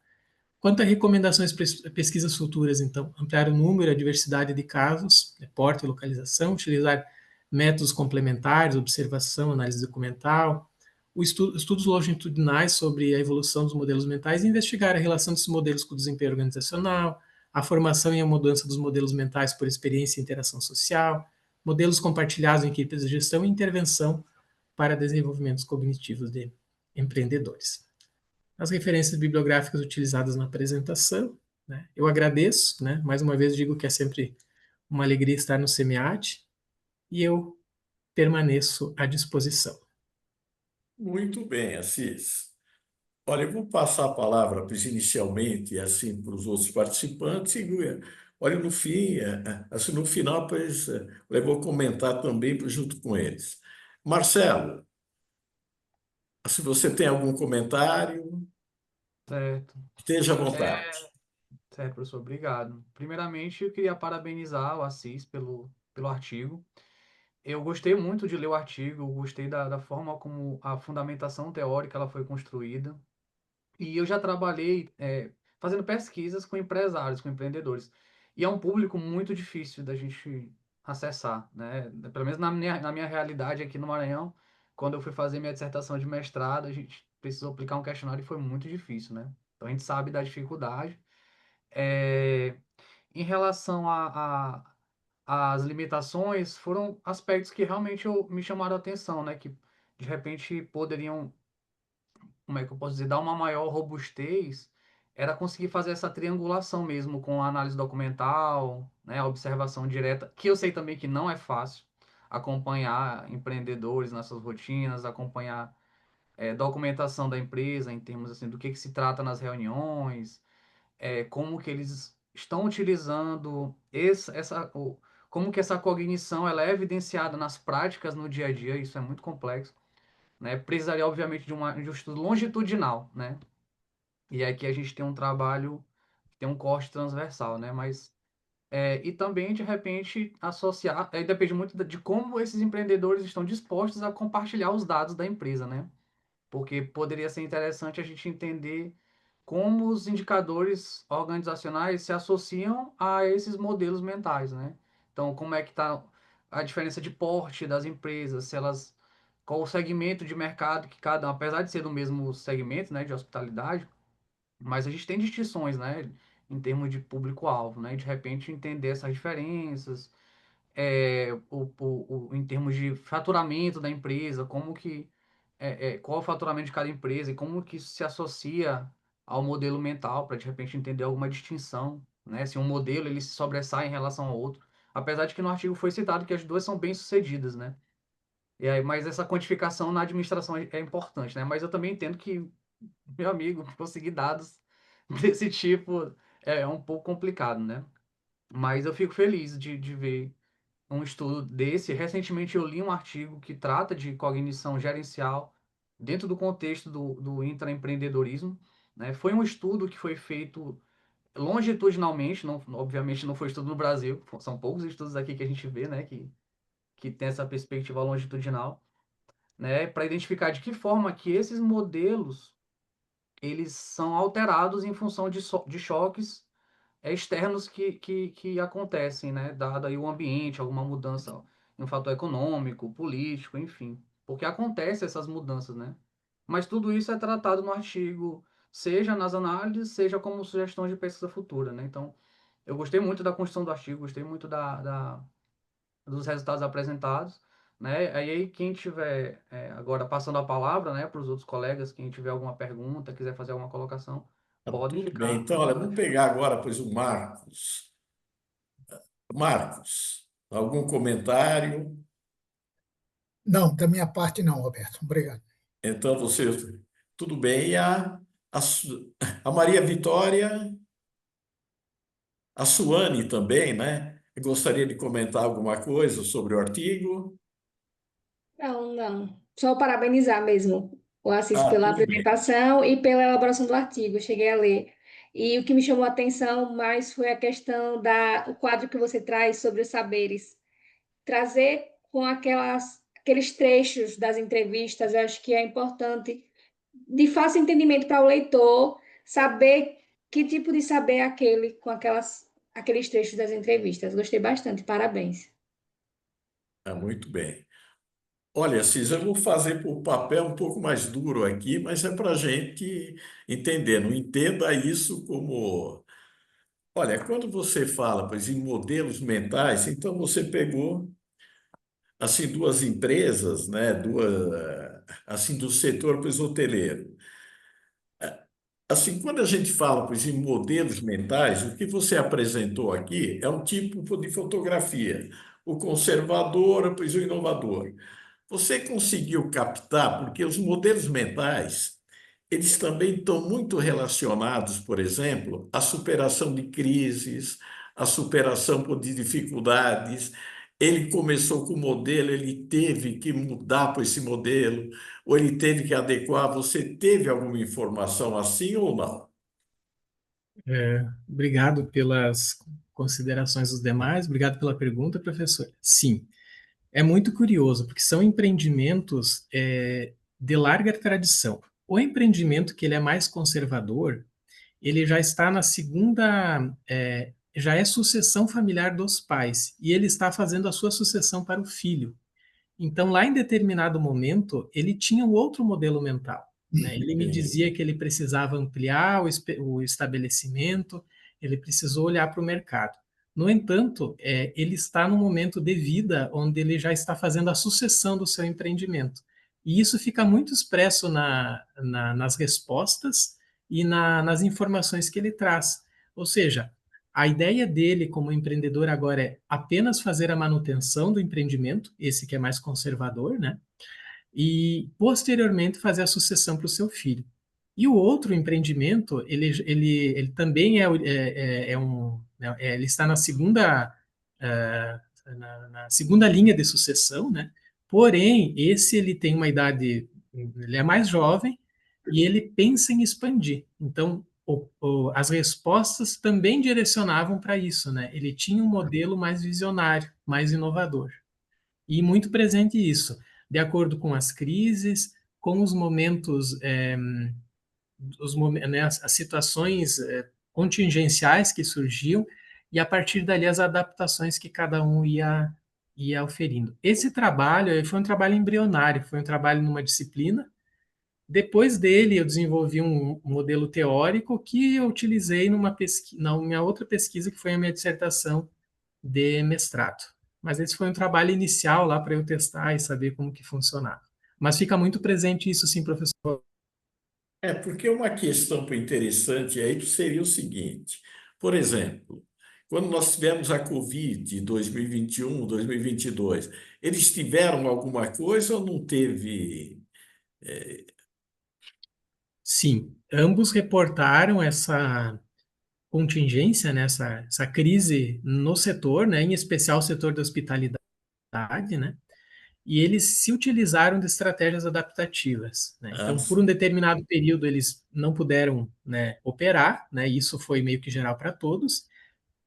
[SPEAKER 5] Quanto a recomendações para pesquisas futuras, então, ampliar o número e a diversidade de casos, porte e localização, utilizar métodos complementares, observação, análise documental, estudos longitudinais sobre a evolução dos modelos mentais e investigar a relação desses modelos com o desempenho organizacional, a formação e a mudança dos modelos mentais por experiência e interação social, modelos compartilhados em equipes de gestão e intervenção para desenvolvimentos cognitivos de empreendedores. As referências bibliográficas utilizadas na apresentação, né? Eu agradeço, né? Mais uma vez digo que é sempre uma alegria estar no SEMEAD e eu permaneço à disposição.
[SPEAKER 4] Muito bem, Assis. Olha, eu vou passar a palavra, inicialmente, assim, para os outros participantes, e, olha, no fim, assim, no final, pois, eu vou comentar também junto com eles. Marcelo, se você tem algum comentário,
[SPEAKER 2] Certo.
[SPEAKER 4] esteja à vontade.
[SPEAKER 2] Certo, professor, obrigado. Primeiramente, eu queria parabenizar o Assis pelo artigo. Eu gostei muito de ler o artigo, gostei da forma como a fundamentação teórica ela foi construída. E eu já trabalhei fazendo pesquisas com empresários, com empreendedores. E é um público muito difícil da gente acessar, né? Pelo menos na minha realidade aqui no Maranhão, quando eu fui fazer minha dissertação de mestrado, a gente precisou aplicar um questionário e foi muito difícil, né? Então a gente sabe da dificuldade. É, Em relação às limitações, foram aspectos que realmente me chamaram a atenção, né? Que de repente poderiam, como é que eu posso dizer, dar uma maior robustez, era conseguir fazer essa triangulação mesmo com a análise documental, né? A observação direta, que eu sei também que não é fácil acompanhar empreendedores nessas rotinas, acompanhar documentação da empresa em termos assim do que se trata nas reuniões, como que eles estão utilizando como que essa cognição ela é evidenciada nas práticas no dia a dia, isso é muito complexo, né? Precisaria, obviamente, de um estudo longitudinal, né? E aqui a gente tem um trabalho, tem um corte transversal, né? Mas, e também, de repente, associar, depende muito de como esses empreendedores estão dispostos a compartilhar os dados da empresa, né? Porque poderia ser interessante a gente entender como os indicadores organizacionais se associam a esses modelos mentais, né? Então, como é que está a diferença de porte das empresas, se elas, qual o segmento de mercado que cada, apesar de ser do mesmo segmento, né, de hospitalidade, mas a gente tem distinções, né, em termos de público-alvo, né? De repente entender essas diferenças, em termos de faturamento da empresa, como que qual é o faturamento de cada empresa e como que isso se associa ao modelo mental, para de repente entender alguma distinção, né? Se um modelo ele se sobressai em relação ao outro, apesar de que no artigo foi citado que as duas são bem-sucedidas, né? E aí, mas essa quantificação na administração é importante, né? Mas eu também entendo que, meu amigo, conseguir dados desse tipo é um pouco complicado, né? Mas eu fico feliz de ver um estudo desse. Recentemente eu li um artigo que trata de cognição gerencial dentro do contexto do intraempreendedorismo, né? Foi um estudo que foi feito longitudinalmente, não, obviamente não foi estudo no Brasil, são poucos estudos aqui que a gente vê, né, que tem essa perspectiva longitudinal, né, para identificar de que forma que esses modelos eles são alterados em função de choques externos que acontecem, né? Dado aí o ambiente, alguma mudança em um fator econômico, político, enfim. Porque acontecem essas mudanças, né? Mas tudo isso é tratado no artigo, seja nas análises, seja como sugestões de pesquisa futura, né? Então, eu gostei muito da construção do artigo, gostei muito dos resultados apresentados, né? Aí, quem tiver agora passando a palavra, né, para os outros colegas, quem tiver alguma pergunta, quiser fazer alguma colocação,
[SPEAKER 4] Tá,
[SPEAKER 2] pode
[SPEAKER 4] tudo bem.
[SPEAKER 2] ficar à
[SPEAKER 4] Então, olha, vamos
[SPEAKER 2] vontade.
[SPEAKER 4] pegar agora, pois, o Marcos. Marcos, algum comentário?
[SPEAKER 3] Não, da minha parte não, Roberto. Obrigado.
[SPEAKER 4] Então, você, tudo bem. E a Maria Vitória, a Suane também, né? Gostaria de comentar alguma coisa sobre o artigo?
[SPEAKER 7] Não, não. Só parabenizar mesmo o Assis
[SPEAKER 4] Ah,
[SPEAKER 7] pela
[SPEAKER 4] tudo bem.
[SPEAKER 7] apresentação e pela elaboração do artigo. Eu cheguei a ler. E o que me chamou a atenção mais foi a questão o quadro que você traz sobre os saberes. Trazer com aqueles trechos das entrevistas, eu acho que é importante, de fácil entendimento para o leitor, saber que tipo de saber é aquele com aqueles trechos das entrevistas. Gostei bastante, parabéns.
[SPEAKER 4] Muito bem. Olha, Cis, eu vou fazer o papel um pouco mais duro aqui, mas é para a gente entender. Não entenda isso como. Olha, quando você fala, pois, em modelos mentais, então você pegou assim duas empresas, né, assim do setor, pois, hoteleiro. Assim, quando a gente fala, pois, em modelos mentais, o que você apresentou aqui é um tipo de fotografia, o conservador, pois, o inovador. Você conseguiu captar, porque os modelos mentais, eles também estão muito relacionados, por exemplo, à superação de crises, à superação de dificuldades. Ele começou com o modelo, ele teve que mudar para esse modelo, ou ele teve que adequar. Você teve alguma informação assim ou não?
[SPEAKER 5] Obrigado pelas considerações dos demais, obrigado pela pergunta, professor. Sim, é muito curioso, porque são empreendimentos de larga tradição. O empreendimento que ele é mais conservador, ele já está na segunda, já é sucessão familiar dos pais, e ele está fazendo a sua sucessão para o filho. Então, lá em determinado momento, ele tinha um outro modelo mental, né? Ele me dizia que ele precisava ampliar o estabelecimento, ele precisou olhar para o mercado. No entanto, ele está no momento de vida onde ele já está fazendo a sucessão do seu empreendimento. E isso fica muito expresso nas respostas e nas informações que ele traz. Ou seja, a ideia dele como empreendedor agora é apenas fazer a manutenção do empreendimento, esse que é mais conservador, né? E posteriormente fazer a sucessão para o seu filho. E o outro empreendimento, ele também ele está na segunda, eh, na segunda linha de sucessão, né? Porém, esse ele tem uma idade, ele é mais jovem e ele pensa em expandir. Então, as respostas também direcionavam para isso, né? Ele tinha um modelo mais visionário, mais inovador. E muito presente isso, de acordo com as crises, com os momentos né, as situações contingenciais que surgiam e, a partir dali, as adaptações que cada um ia oferindo. Esse trabalho foi um trabalho embrionário, foi um trabalho numa disciplina. Depois dele, eu desenvolvi um modelo teórico que eu utilizei numa outra pesquisa, que foi a minha dissertação de mestrado. Mas esse foi um trabalho inicial lá para eu testar e saber como que funcionava. Mas fica muito presente isso, sim, professor.
[SPEAKER 4] Porque uma questão interessante aí seria o seguinte: por exemplo, quando nós tivemos a Covid 2021, 2022, eles tiveram alguma coisa ou não teve?
[SPEAKER 5] Sim, ambos reportaram essa contingência, né, essa crise no setor, né, em especial o setor da hospitalidade, né, e eles se utilizaram de estratégias adaptativas, né.
[SPEAKER 4] Ah,
[SPEAKER 5] Então, por um determinado período, eles não puderam, né, operar, né, e isso foi meio que geral para todos,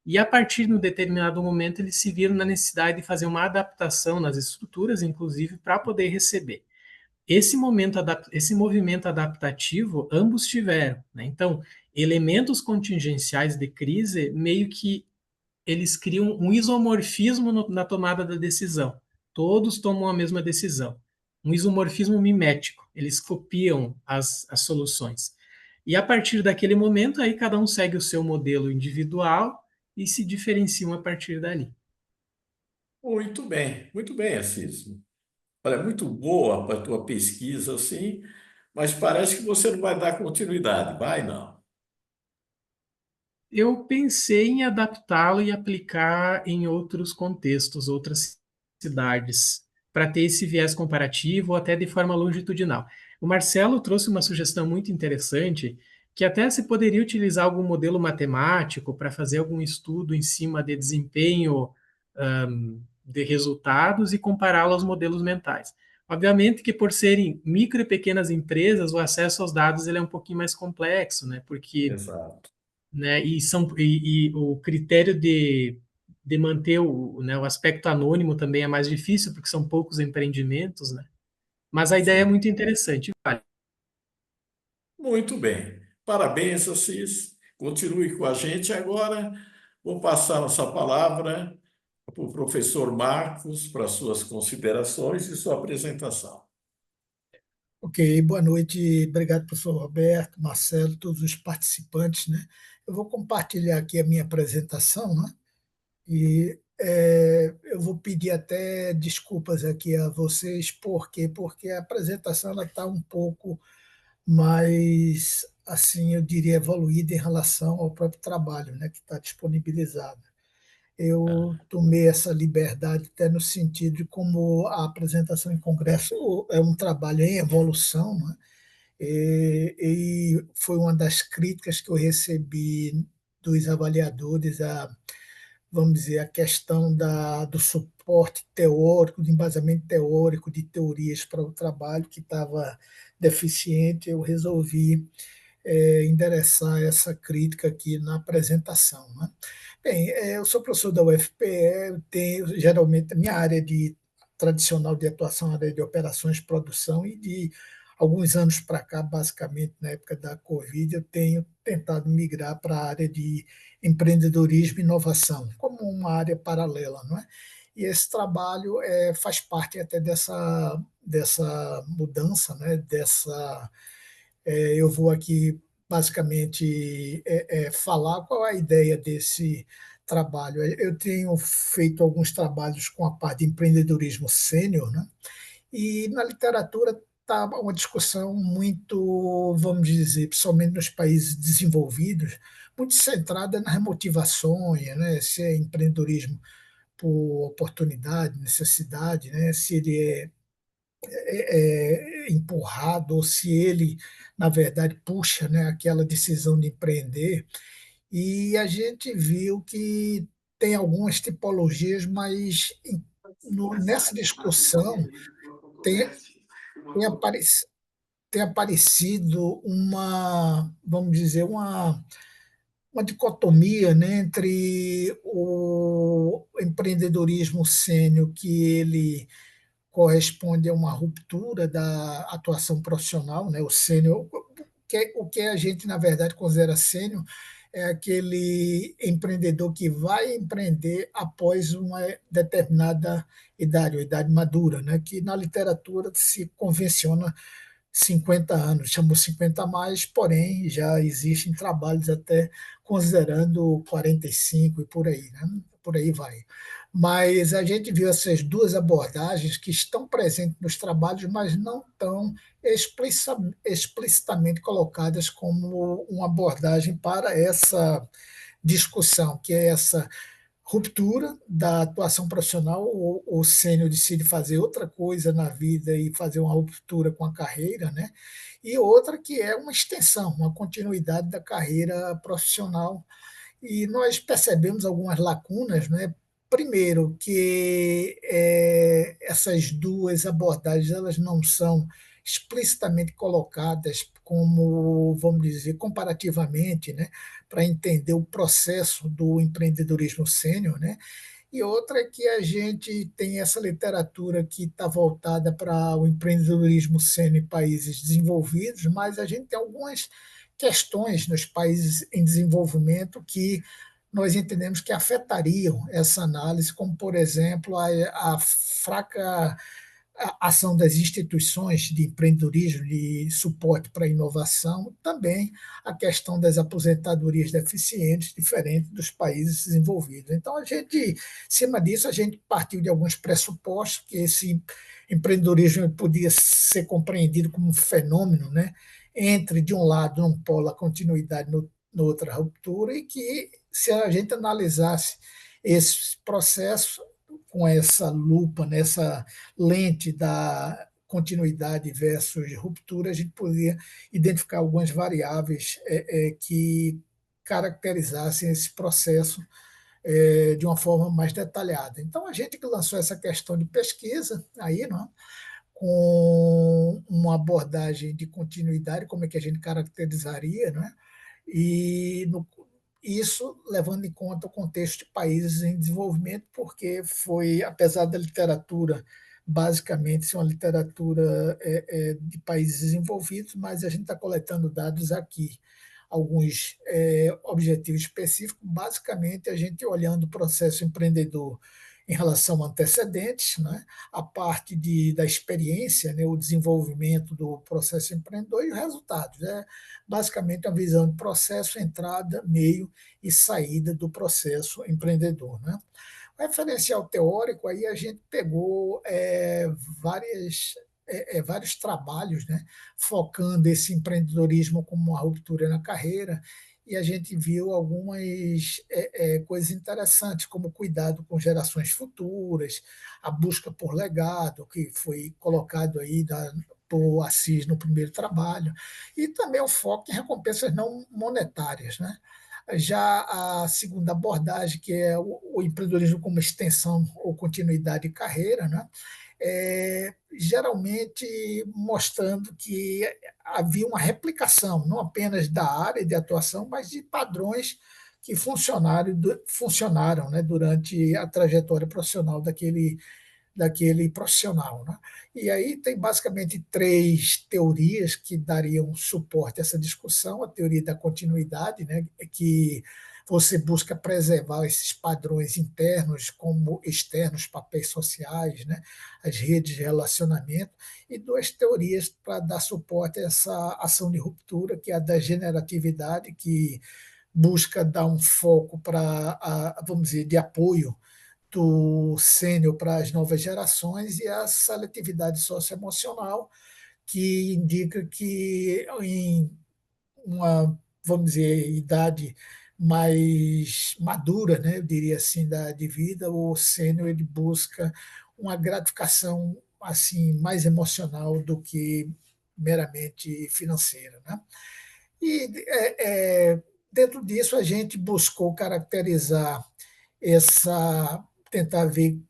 [SPEAKER 5] e a partir de um determinado momento, eles se viram na necessidade de fazer uma adaptação nas estruturas, inclusive, para poder receber. Esse movimento adaptativo, ambos tiveram, né? Então, elementos contingenciais de crise, meio que eles criam um isomorfismo na tomada da decisão. Todos tomam a mesma decisão. Um isomorfismo mimético. Eles copiam as soluções. E, a partir daquele momento, aí cada um segue o seu modelo individual e se diferenciam a partir dali.
[SPEAKER 4] muito bem, Assis. Olha, muito boa para a tua pesquisa, assim, mas parece que você não vai dar continuidade, vai não?
[SPEAKER 5] Eu pensei em adaptá-lo e aplicar em outros contextos, outras cidades, para ter esse viés comparativo ou até de forma longitudinal. O Marcelo trouxe uma sugestão muito interessante, que até se poderia utilizar algum modelo matemático para fazer algum estudo em cima de desempenho, de resultados e compará-lo aos modelos mentais. Obviamente que, por serem micro e pequenas empresas, o acesso aos dados ele é um pouquinho mais complexo, né? Porque,
[SPEAKER 4] Exato.
[SPEAKER 5] né, e o critério de manter né, o aspecto anônimo também é mais difícil, porque são poucos empreendimentos, né? Mas a ideia é
[SPEAKER 4] Sim.
[SPEAKER 5] muito interessante. Vale.
[SPEAKER 4] Muito bem. Parabéns, Assis. Continue com a gente agora. Vou passar nossa palavra para o professor Marcos para suas considerações e sua apresentação.
[SPEAKER 3] Ok, boa noite. Obrigado, professor Roberto, Marcelo, todos os participantes, né? Eu vou compartilhar aqui a minha apresentação, né? E eu vou pedir até desculpas aqui a vocês, por quê? Porque a apresentação está um pouco mais, assim, eu diria, evoluída em relação ao próprio trabalho, né, que está disponibilizado. Eu tomei essa liberdade até no sentido de como a apresentação em congresso é um trabalho em evolução, né? E foi uma das críticas que eu recebi dos avaliadores, vamos dizer, a questão do suporte teórico, do embasamento teórico de teorias para o trabalho que estava deficiente. Eu resolvi endereçar essa crítica aqui na apresentação, né? Bem, eu sou professor da UFPE, eu tenho geralmente a minha área tradicional de atuação, a área de operações, produção, e de alguns anos para cá, basicamente na época da Covid, eu tenho tentado migrar para a área de empreendedorismo e inovação, como uma área paralela, não é? E esse trabalho faz parte até dessa mudança, né? Eu vou aqui basicamente falar qual é a ideia desse trabalho. Eu tenho feito alguns trabalhos com a parte de empreendedorismo sênior, né? E na literatura está uma discussão muito, vamos dizer, principalmente nos países desenvolvidos, muito centrada nas motivações, né? Se é empreendedorismo por oportunidade, necessidade, né? Se ele é empurrado ou se ele, na verdade, puxa, né, aquela decisão de empreender. E a gente viu que tem algumas tipologias, mas nessa discussão tem, tem, apareci, tem aparecido vamos dizer, uma dicotomia, né, entre o empreendedorismo sênior, que ele corresponde a uma ruptura da atuação profissional, né? O sênior, o que a gente, na verdade, considera sênior é aquele empreendedor que vai empreender após uma determinada idade, ou idade madura, né? Que na literatura se convenciona 50 anos, chamou 50 a mais, porém já existem trabalhos até considerando 45 e por aí, né? Por aí vai. Mas a gente viu essas duas abordagens que estão presentes nos trabalhos, mas não tão explicitamente colocadas como uma abordagem para essa discussão, que é essa ruptura da atuação profissional, o sênior decide fazer outra coisa na vida e fazer uma ruptura com a carreira, né? E outra que é uma extensão, uma continuidade da carreira profissional. E nós percebemos algumas lacunas, né? Primeiro, que essas duas abordagens elas não são explicitamente colocadas como, vamos dizer, comparativamente, né, para entender o processo do empreendedorismo sênior, né? E outra é que a gente tem essa literatura que está voltada para o empreendedorismo sênior em países desenvolvidos, mas a gente tem algumas questões nos países em desenvolvimento que nós entendemos que afetariam essa análise, como, por exemplo, a fraca ação das instituições de empreendedorismo, de suporte para a inovação, também a questão das aposentadorias deficientes, diferente dos países desenvolvidos. Então, a gente, em cima disso, a gente partiu de alguns pressupostos que esse empreendedorismo podia ser compreendido como um fenômeno, né? Entre, de um lado, um polo a continuidade, no outra, a ruptura, e que, se a gente analisasse esse processo com essa lupa, nessa lente da continuidade versus ruptura, a gente poderia identificar algumas variáveis que caracterizassem esse processo de uma forma mais detalhada. Então, a gente lançou essa questão de pesquisa aí, não é? Com uma abordagem de continuidade, como é que a gente caracterizaria, né? E isso levando em conta o contexto de países em desenvolvimento, porque foi, apesar da literatura basicamente ser uma literatura de países desenvolvidos, mas a gente está coletando dados aqui, alguns objetivos específicos, basicamente a gente olhando o processo empreendedor em relação a antecedentes, né? A parte da experiência, né? O desenvolvimento do processo empreendedor e os resultados. É basicamente uma visão de processo, entrada, meio e saída do processo empreendedor. Né? O referencial teórico, aí a gente pegou vários trabalhos, né, focando esse empreendedorismo como uma ruptura na carreira, e a gente viu algumas coisas interessantes, como o cuidado com gerações futuras, a busca por legado, que foi colocado aí por Assis no primeiro trabalho, e também o foco em recompensas não monetárias, né? Já a segunda abordagem, que é o empreendedorismo como extensão ou continuidade de carreira, né? Geralmente mostrando que havia uma replicação, não apenas da área de atuação, mas de padrões que funcionaram, né, durante a trajetória profissional daquele profissional. Né? E aí tem basicamente três teorias que dariam suporte a essa discussão. A teoria da continuidade, né, que você busca preservar esses padrões internos como externos, papéis sociais, né, as redes de relacionamento, e duas teorias para dar suporte a essa ação de ruptura, que é a da generatividade, que busca dar um foco para, vamos dizer, de apoio do sênior para as novas gerações, e a seletividade socioemocional, que indica que em uma, vamos dizer, idade mais madura, né, eu diria assim, de vida, o sênior ele busca uma gratificação assim mais emocional do que meramente financeira, né? E dentro disso a gente buscou caracterizar tentar ver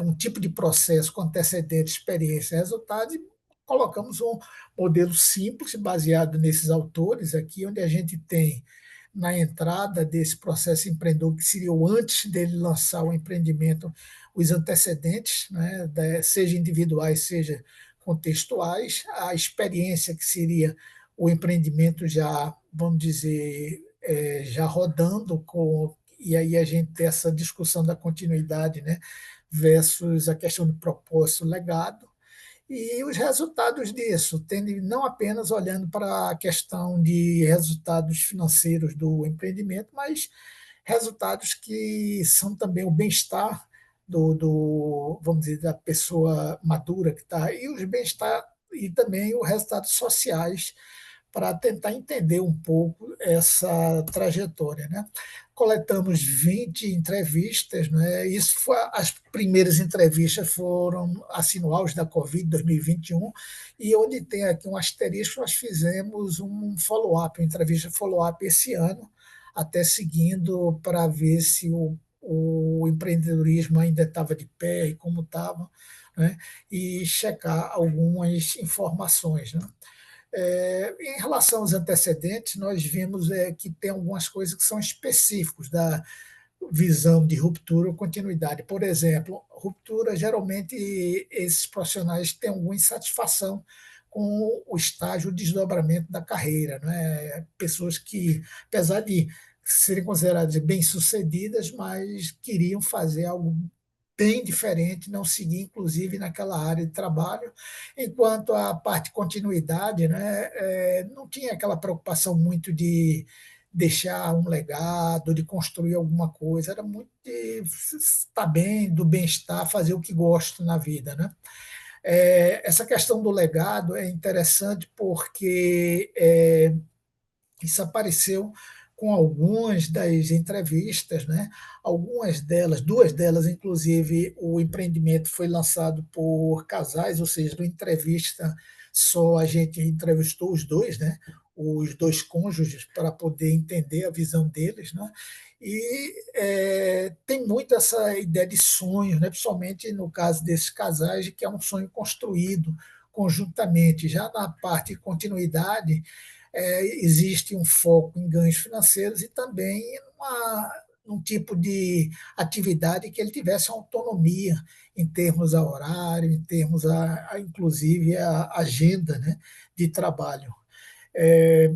[SPEAKER 3] um tipo de processo com antecedentes, experiência e resultados, e colocamos um modelo simples, baseado nesses autores aqui, onde a gente tem na entrada desse processo empreendedor, que seria o antes dele lançar o empreendimento, os antecedentes, né, seja individuais, seja contextuais, a experiência, que seria o empreendimento já, vamos dizer, já rodando, e aí a gente tem essa discussão da continuidade, né, versus a questão do propósito, legado, e os resultados disso, tendo, não apenas olhando para a questão de resultados financeiros do empreendimento, mas resultados que são também o bem-estar vamos dizer, da pessoa madura que está, e os bem-estar e também os resultados sociais, para tentar entender um pouco essa trajetória, né? Coletamos 20 entrevistas, né? Isso foi, as primeiras entrevistas foram assim no auge da Covid 2021, e onde tem aqui um asterisco, nós fizemos um follow-up, uma entrevista follow-up esse ano, até seguindo para ver se o empreendedorismo ainda estava de pé e como estava, né? E checar algumas informações, né? Em relação aos antecedentes, nós vimos que tem algumas coisas que são específicos da visão de ruptura ou continuidade. Por exemplo, ruptura, geralmente, esses profissionais têm alguma insatisfação com o estágio, o desdobramento da carreira, né? Pessoas que, apesar de serem consideradas bem-sucedidas, mas queriam fazer algo bem diferente, não seguir, inclusive, naquela área de trabalho, enquanto a parte de continuidade, né, não tinha aquela preocupação muito de deixar um legado, de construir alguma coisa, era muito de estar bem, do bem-estar, fazer o que gosto na vida, né? Essa questão do legado é interessante porque isso apareceu com algumas das entrevistas, né? Algumas delas, duas delas, inclusive, o empreendimento foi lançado por casais, ou seja, na entrevista só a gente entrevistou os dois, né? Os dois cônjuges, para poder entender a visão deles, né? E tem muito essa ideia de sonho, né? Principalmente no caso desses casais, de que é um sonho construído conjuntamente. Já na parte de continuidade, existe um foco em ganhos financeiros e também um tipo de atividade que ele tivesse autonomia em termos a horário, em termos inclusive a agenda, né, de trabalho. É,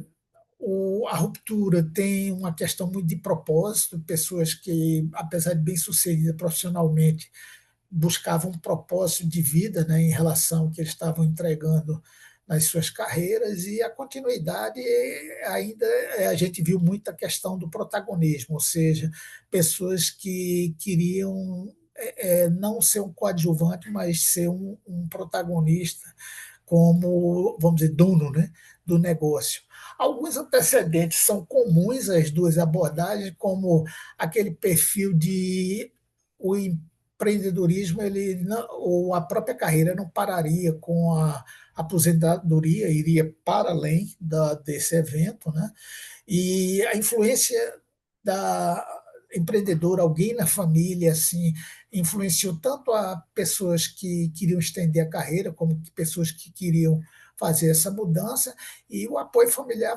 [SPEAKER 3] a ruptura tem uma questão muito de propósito, pessoas que, apesar de bem-sucedidas profissionalmente, buscavam um propósito de vida, né, em relação ao que eles estavam entregando nas suas carreiras, e a continuidade ainda a gente viu muita questão do protagonismo, ou seja, pessoas que queriam não ser um coadjuvante, mas ser um protagonista, como, vamos dizer, dono, né, do negócio. Alguns antecedentes são comuns às duas abordagens, como aquele perfil de o empreendedorismo, ele não, ou a própria carreira não pararia com a aposentadoria, iria para além desse evento, né? E a influência da empreendedora, alguém na família, assim, influenciou tanto a pessoas que queriam estender a carreira, como pessoas que queriam fazer essa mudança, e o apoio familiar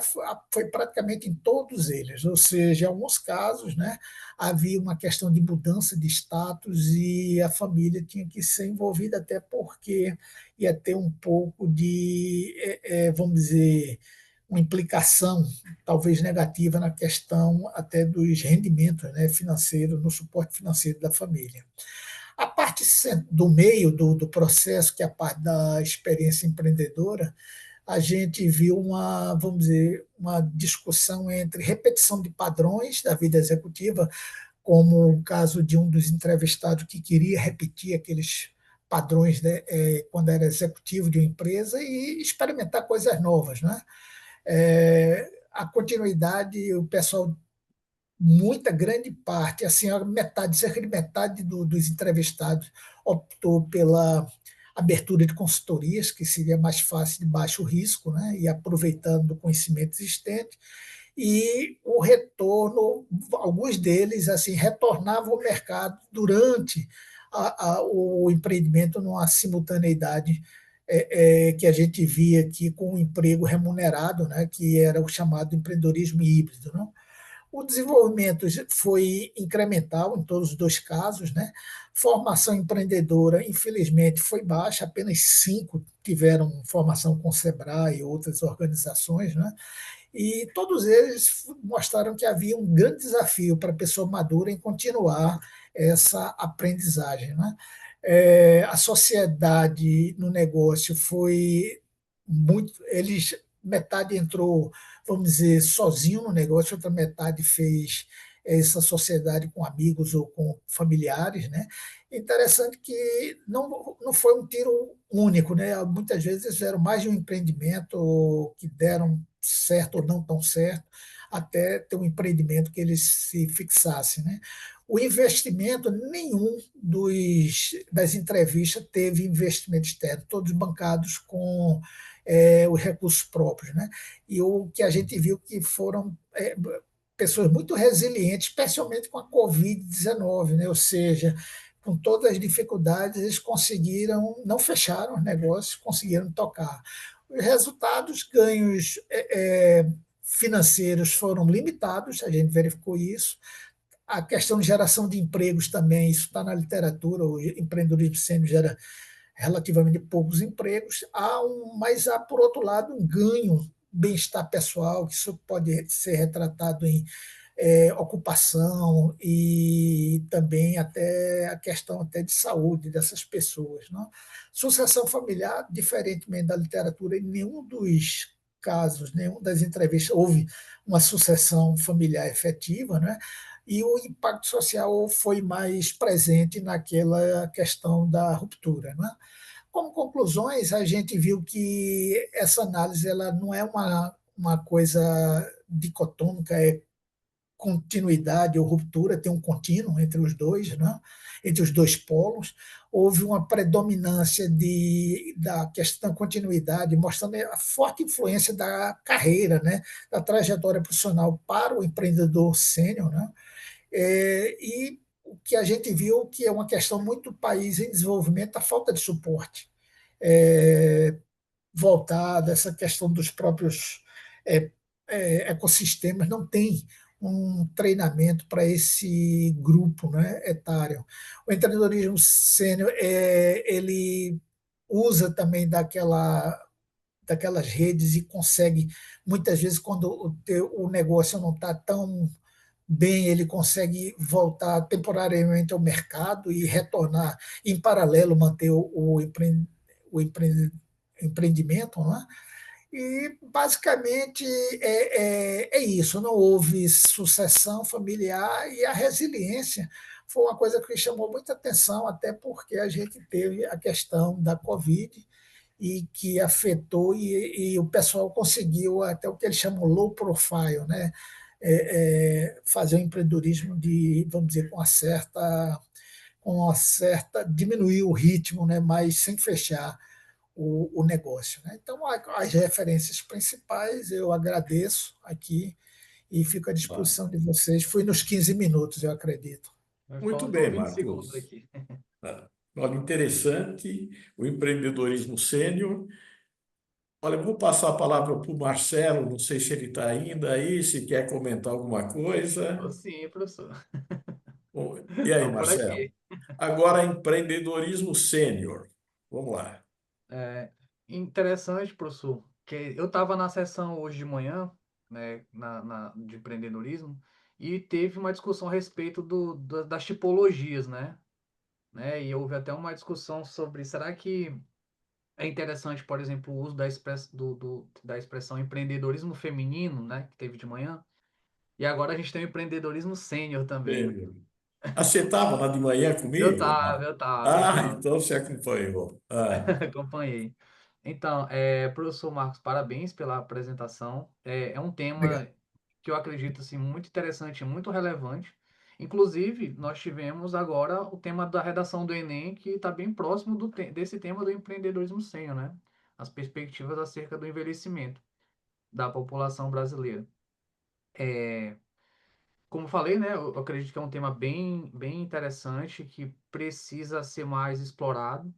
[SPEAKER 3] foi praticamente em todos eles, ou seja, em alguns casos, né, havia uma questão de mudança de status e a família tinha que ser envolvida, até porque ia ter um pouco de, vamos dizer, uma implicação talvez negativa na questão até dos rendimentos, né, financeiros, no suporte financeiro da família. A parte do meio do processo, que é a parte da experiência empreendedora, a gente viu vamos dizer, uma discussão entre repetição de padrões da vida executiva, como o caso de um dos entrevistados que queria repetir aqueles padrões, né, quando era executivo de uma empresa, e experimentar coisas novas, né? A continuidade, o pessoal, muita grande parte, assim, a metade, cerca de metade dos entrevistados optou pela abertura de consultorias, que seria mais fácil, de baixo risco, né, e aproveitando o conhecimento existente, e o retorno, alguns deles assim retornavam ao mercado durante o empreendimento, numa simultaneidade que a gente via aqui com o emprego remunerado, né, que era o chamado empreendedorismo híbrido, né? O desenvolvimento foi incremental em todos os dois casos, né? Formação empreendedora, infelizmente, foi baixa, apenas 5 tiveram formação com o Sebrae e outras organizações, né? E todos eles mostraram que havia um grande desafio para a pessoa madura em continuar essa aprendizagem. Né? A sociedade no negócio foi muito. Eles, metade entrou, vamos dizer, sozinho no negócio, outra metade fez essa sociedade com amigos ou com familiares. Né? Interessante que não foi um tiro único, né? Muitas vezes eles fizeram mais de um empreendimento que deram certo ou não tão certo, até ter um empreendimento que eles se fixassem. Né? O investimento, nenhum das entrevistas teve investimento externo, todos bancados com os recursos próprios. Né? E o que a gente viu que foram pessoas muito resilientes, especialmente com a Covid-19, né? Ou seja, com todas as dificuldades, eles conseguiram, não fecharam os negócios, conseguiram tocar. Os resultados, ganhos financeiros foram limitados, a gente verificou isso. A questão de geração de empregos também, isso está na literatura, o empreendedorismo sênior gera relativamente poucos empregos, mas há, por outro lado, um ganho, bem-estar pessoal, que isso pode ser retratado em ocupação e também até a questão até de saúde dessas pessoas. Não? Sucessão familiar, diferentemente da literatura, em nenhum dos casos, nenhum das entrevistas houve uma sucessão familiar efetiva, né? E o impacto social foi mais presente naquela questão da ruptura. Né? Como conclusões, a gente viu que essa análise ela não é uma coisa dicotômica, é continuidade ou ruptura, tem um contínuo entre os dois, né? Entre os dois polos. Houve uma predominância da questão da continuidade, mostrando a forte influência da carreira, né? Da trajetória profissional para o empreendedor sênior. Né? E o que a gente viu que é uma questão muito do país em desenvolvimento, a falta de suporte. É, voltada, essa questão dos próprios é, ecossistemas, não tem um treinamento para esse grupo, né, etário. O empreendedorismo sênior, ele usa também daquelas redes e consegue, muitas vezes, quando o negócio não está tão bem, ele consegue voltar temporariamente ao mercado e retornar, em paralelo, manter o empreendimento. Né? E, basicamente, é isso. Não houve sucessão familiar e a resiliência foi uma coisa que chamou muita atenção, até porque a gente teve a questão da Covid e que afetou e o pessoal conseguiu até o que eles chamam low profile, né? Fazer o empreendedorismo de, vamos dizer, com uma certa diminuir o ritmo, né? Mas sem fechar o negócio. Né? Então, as referências principais eu agradeço aqui e fico à
[SPEAKER 4] Ah,
[SPEAKER 3] disposição de vocês. Fui nos 15 minutos, eu acredito.
[SPEAKER 4] muito
[SPEAKER 2] Faltou
[SPEAKER 4] bem,
[SPEAKER 2] 20 segundos
[SPEAKER 4] Marcos.
[SPEAKER 2] aqui.
[SPEAKER 4] Ah, olha, interessante o empreendedorismo sênior. Olha, eu vou passar a palavra para o Marcelo, não sei se ele está ainda aí, se quer comentar alguma
[SPEAKER 2] Tô
[SPEAKER 4] coisa.
[SPEAKER 2] sim, professor.
[SPEAKER 4] Bom, e aí,
[SPEAKER 2] Estamos por
[SPEAKER 4] Marcelo?
[SPEAKER 2] aqui.
[SPEAKER 4] Agora, empreendedorismo sênior. Vamos lá.
[SPEAKER 2] É interessante, professor, que eu estava na sessão hoje de manhã, né, de empreendedorismo, e teve uma discussão a respeito das tipologias, né? E houve até uma discussão sobre será que é interessante, por exemplo, o uso da expressão empreendedorismo feminino, né, que teve de manhã, e agora a gente tem o empreendedorismo sênior também.
[SPEAKER 4] Sênior. Ah, você estava lá de manhã
[SPEAKER 2] Eu
[SPEAKER 4] comigo?
[SPEAKER 2] tava, eu tava, eu
[SPEAKER 4] Ah,
[SPEAKER 2] tava.
[SPEAKER 4] então você acompanhou. Ah,
[SPEAKER 2] Acompanhei. Então, professor Marcos, parabéns pela apresentação. É um tema
[SPEAKER 3] Obrigado.
[SPEAKER 2] que eu acredito assim, muito interessante, muito relevante. Inclusive, nós tivemos agora o tema da redação do Enem, que está bem próximo desse tema do empreendedorismo sênior, né? As perspectivas acerca do envelhecimento da população brasileira. Como falei, né? Eu acredito que é um tema bem interessante, que precisa ser mais explorado.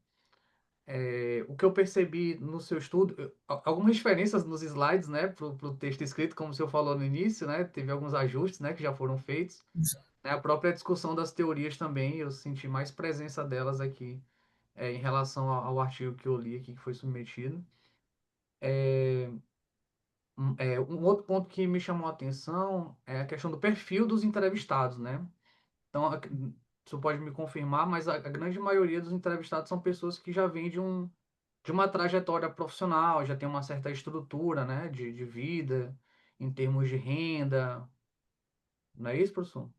[SPEAKER 2] O que eu percebi no seu estudo, algumas diferenças nos slides, né, para o texto escrito, como o senhor falou no início, né, teve alguns ajustes, né, que já foram feitos. Né, a própria discussão das teorias também, eu senti mais presença delas aqui, em relação ao artigo que eu li aqui, que foi submetido. Um outro ponto que me chamou a atenção é a questão do perfil dos entrevistados, né? Então, você pode me confirmar, mas a grande maioria dos entrevistados são pessoas que já vêm de uma trajetória profissional, já tem uma certa estrutura, né, de vida, em termos de renda. Não é isso, professor?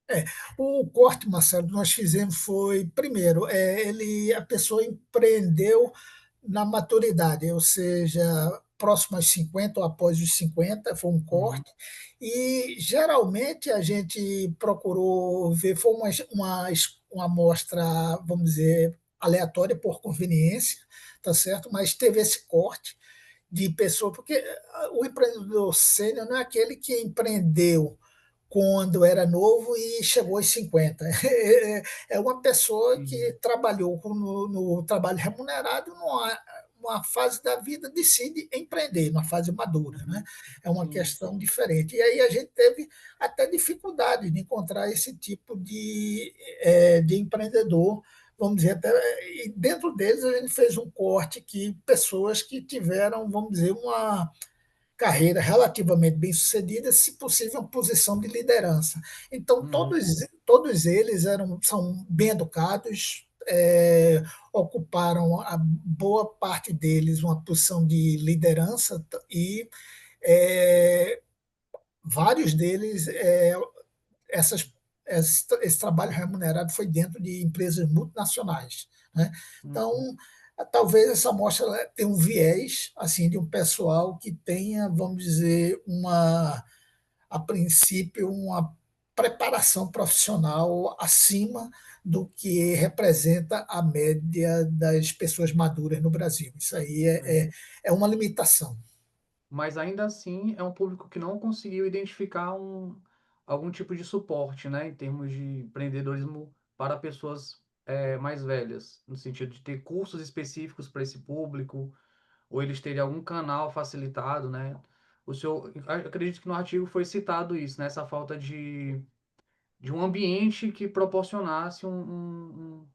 [SPEAKER 3] É, o corte, Marcelo, que nós fizemos foi, primeiro, a pessoa empreendeu na maturidade, ou seja, próximo aos 50 ou após os 50 foi um
[SPEAKER 2] Uhum,
[SPEAKER 3] corte, e geralmente a gente procurou ver, foi uma amostra, vamos dizer, aleatória por conveniência, tá certo? Mas teve esse corte de pessoa, porque o empreendedor sênior não é aquele que empreendeu quando era novo e chegou aos 50. É uma pessoa que
[SPEAKER 2] uhum,
[SPEAKER 3] trabalhou no trabalho remunerado numa fase da vida, decide empreender, numa fase madura. Né?
[SPEAKER 2] uhum.
[SPEAKER 3] É uma
[SPEAKER 2] Sim.
[SPEAKER 3] questão diferente. E aí a gente teve até dificuldade de encontrar esse tipo de empreendedor, vamos dizer, até, e dentro deles a gente fez um corte que pessoas que tiveram, vamos dizer, uma carreira relativamente bem sucedida, se possível, uma posição de liderança. Então,
[SPEAKER 2] Uhum,
[SPEAKER 3] todos eles são bem educados, ocuparam a boa parte deles uma posição de liderança e é, vários deles, essas, esse trabalho remunerado foi dentro de empresas multinacionais. Né?
[SPEAKER 2] uhum,
[SPEAKER 3] Então, talvez essa amostra tenha um viés assim de um pessoal que tenha, vamos dizer, a princípio, uma preparação profissional acima do que representa a média das pessoas maduras no Brasil. Isso aí
[SPEAKER 2] é.
[SPEAKER 3] é uma limitação.
[SPEAKER 2] Mas ainda assim é um público que não conseguiu identificar algum tipo de suporte, né, em termos de empreendedorismo para pessoas mais velhas, no sentido de ter cursos específicos para esse público, ou eles terem algum canal facilitado, né? O senhor, acredito que no artigo foi citado isso, né, essa falta de um ambiente que proporcionasse um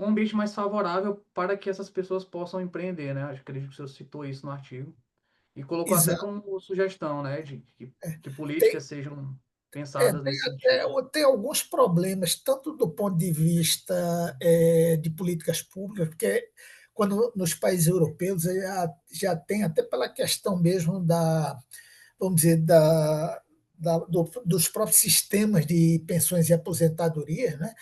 [SPEAKER 2] ambiente mais favorável para que essas pessoas possam empreender, né? Acredito que o senhor citou isso no artigo. E colocou até
[SPEAKER 3] Exato.
[SPEAKER 2] como sugestão, né, de que
[SPEAKER 3] Tem,
[SPEAKER 2] políticas sejam
[SPEAKER 3] É,
[SPEAKER 2] pensadas
[SPEAKER 3] tem,
[SPEAKER 2] nesse sentido.
[SPEAKER 3] tem alguns problemas, tanto do ponto de vista de políticas públicas, porque quando nos países europeus já tem, até pela questão mesmo vamos dizer, dos próprios sistemas de pensões e aposentadorias, né?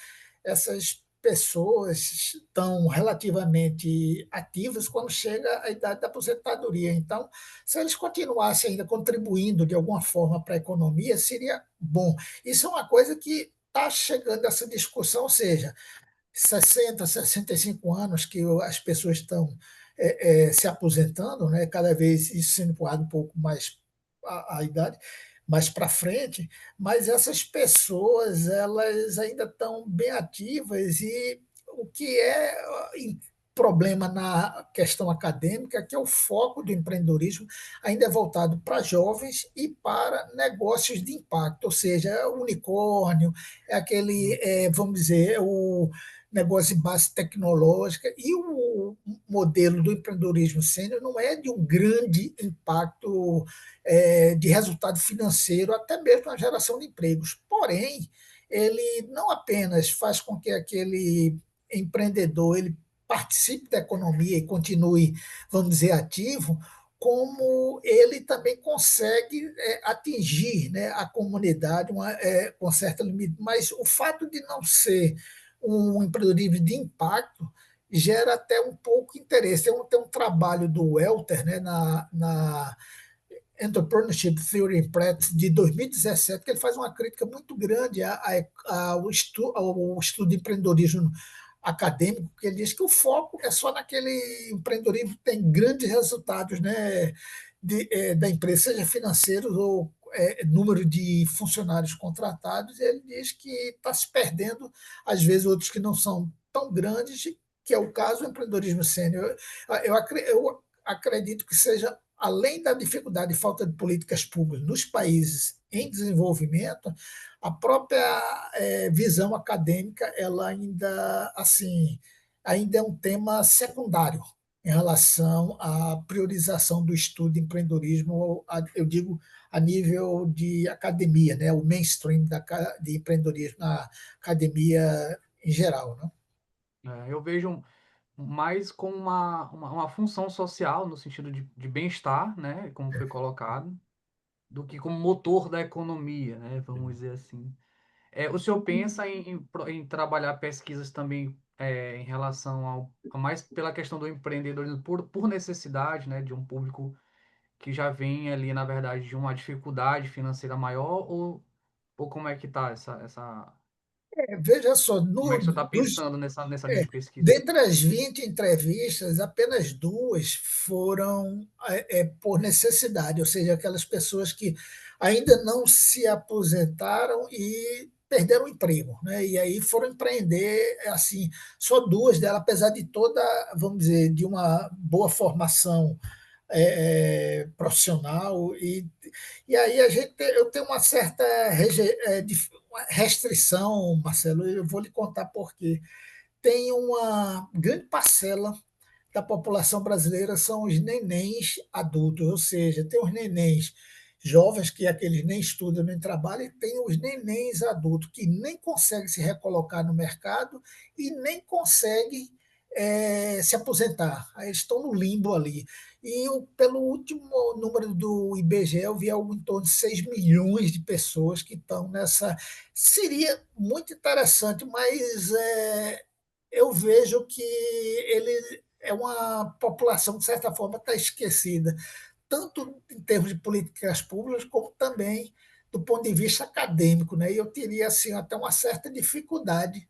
[SPEAKER 3] Essas pessoas estão relativamente ativas quando chega a idade da aposentadoria. Então, se eles continuassem ainda contribuindo de alguma forma para a economia, seria bom. Isso é uma coisa que está chegando essa discussão, ou seja, 60, 65 anos que as pessoas estão se aposentando, né? Cada vez isso sendo empurrado um pouco mais a idade, mais para frente, mas essas pessoas elas ainda estão bem ativas e o que é problema na questão acadêmica é que o foco do empreendedorismo ainda é voltado para jovens e para negócios de impacto, ou seja, é o unicórnio, é aquele, vamos dizer, o negócio de base tecnológica, e o modelo do empreendedorismo sênior não é de um grande impacto de resultado financeiro, até mesmo na geração de empregos. Porém, ele não apenas faz com que aquele empreendedor ele participe da economia e continue, vamos dizer, ativo, como ele também consegue atingir, né, a comunidade com certo limite. Mas o fato de não ser um empreendedorismo de impacto gera até um pouco interesse. Tem um trabalho do Welter, né, na Entrepreneurship Theory in Practice de 2017, que ele faz uma crítica muito grande ao estudo de empreendedorismo acadêmico, que ele diz que o foco é só naquele empreendedorismo que tem grandes resultados, né, da empresa, seja financeiros ou número de funcionários contratados. E ele diz que está se perdendo, às vezes, outros que não são tão grandes, que é o caso do empreendedorismo sênior. Eu acredito que seja, além da dificuldade e falta de políticas públicas nos países em desenvolvimento, a própria visão acadêmica, ela ainda, assim, ainda é um tema secundário em relação à priorização do estudo de empreendedorismo, eu digo a nível de academia, né? O mainstream de empreendedorismo na academia em geral, né?
[SPEAKER 2] Eu vejo mais como uma função social, no sentido de bem-estar, né, como foi colocado, do que como motor da economia, né, vamos dizer assim. O senhor pensa em trabalhar pesquisas também em relação a mais pela questão do empreendedorismo por necessidade, né, de um público que já vem ali, na verdade, de uma dificuldade financeira maior, ou como é que tá
[SPEAKER 3] Veja só,
[SPEAKER 2] como é que o senhor está pensando nessa linha de pesquisa?
[SPEAKER 3] dentre as 20 entrevistas, apenas duas foram por necessidade, ou seja, aquelas pessoas que ainda não se aposentaram e perderam o emprego, né? E aí foram empreender, assim, só duas delas, apesar de toda, vamos dizer, de uma boa formação profissional, e aí eu tenho uma certa uma restrição, Marcelo, eu vou lhe contar por quê. Tem uma grande parcela da população brasileira são os nenéns adultos, ou seja, tem os nenéns jovens, que é aqueles nem estudam nem trabalham, e tem os nenéns adultos que nem conseguem se recolocar no mercado e nem conseguem se aposentar. Aí estão no limbo ali. E pelo último número do IBGE, eu vi algo em torno de 6 milhões de pessoas que estão nessa. Seria muito interessante, mas eu vejo que ele é uma população, de certa forma, está esquecida, tanto em termos de políticas públicas, como também do ponto de vista acadêmico. Né? E eu teria assim, até uma certa dificuldade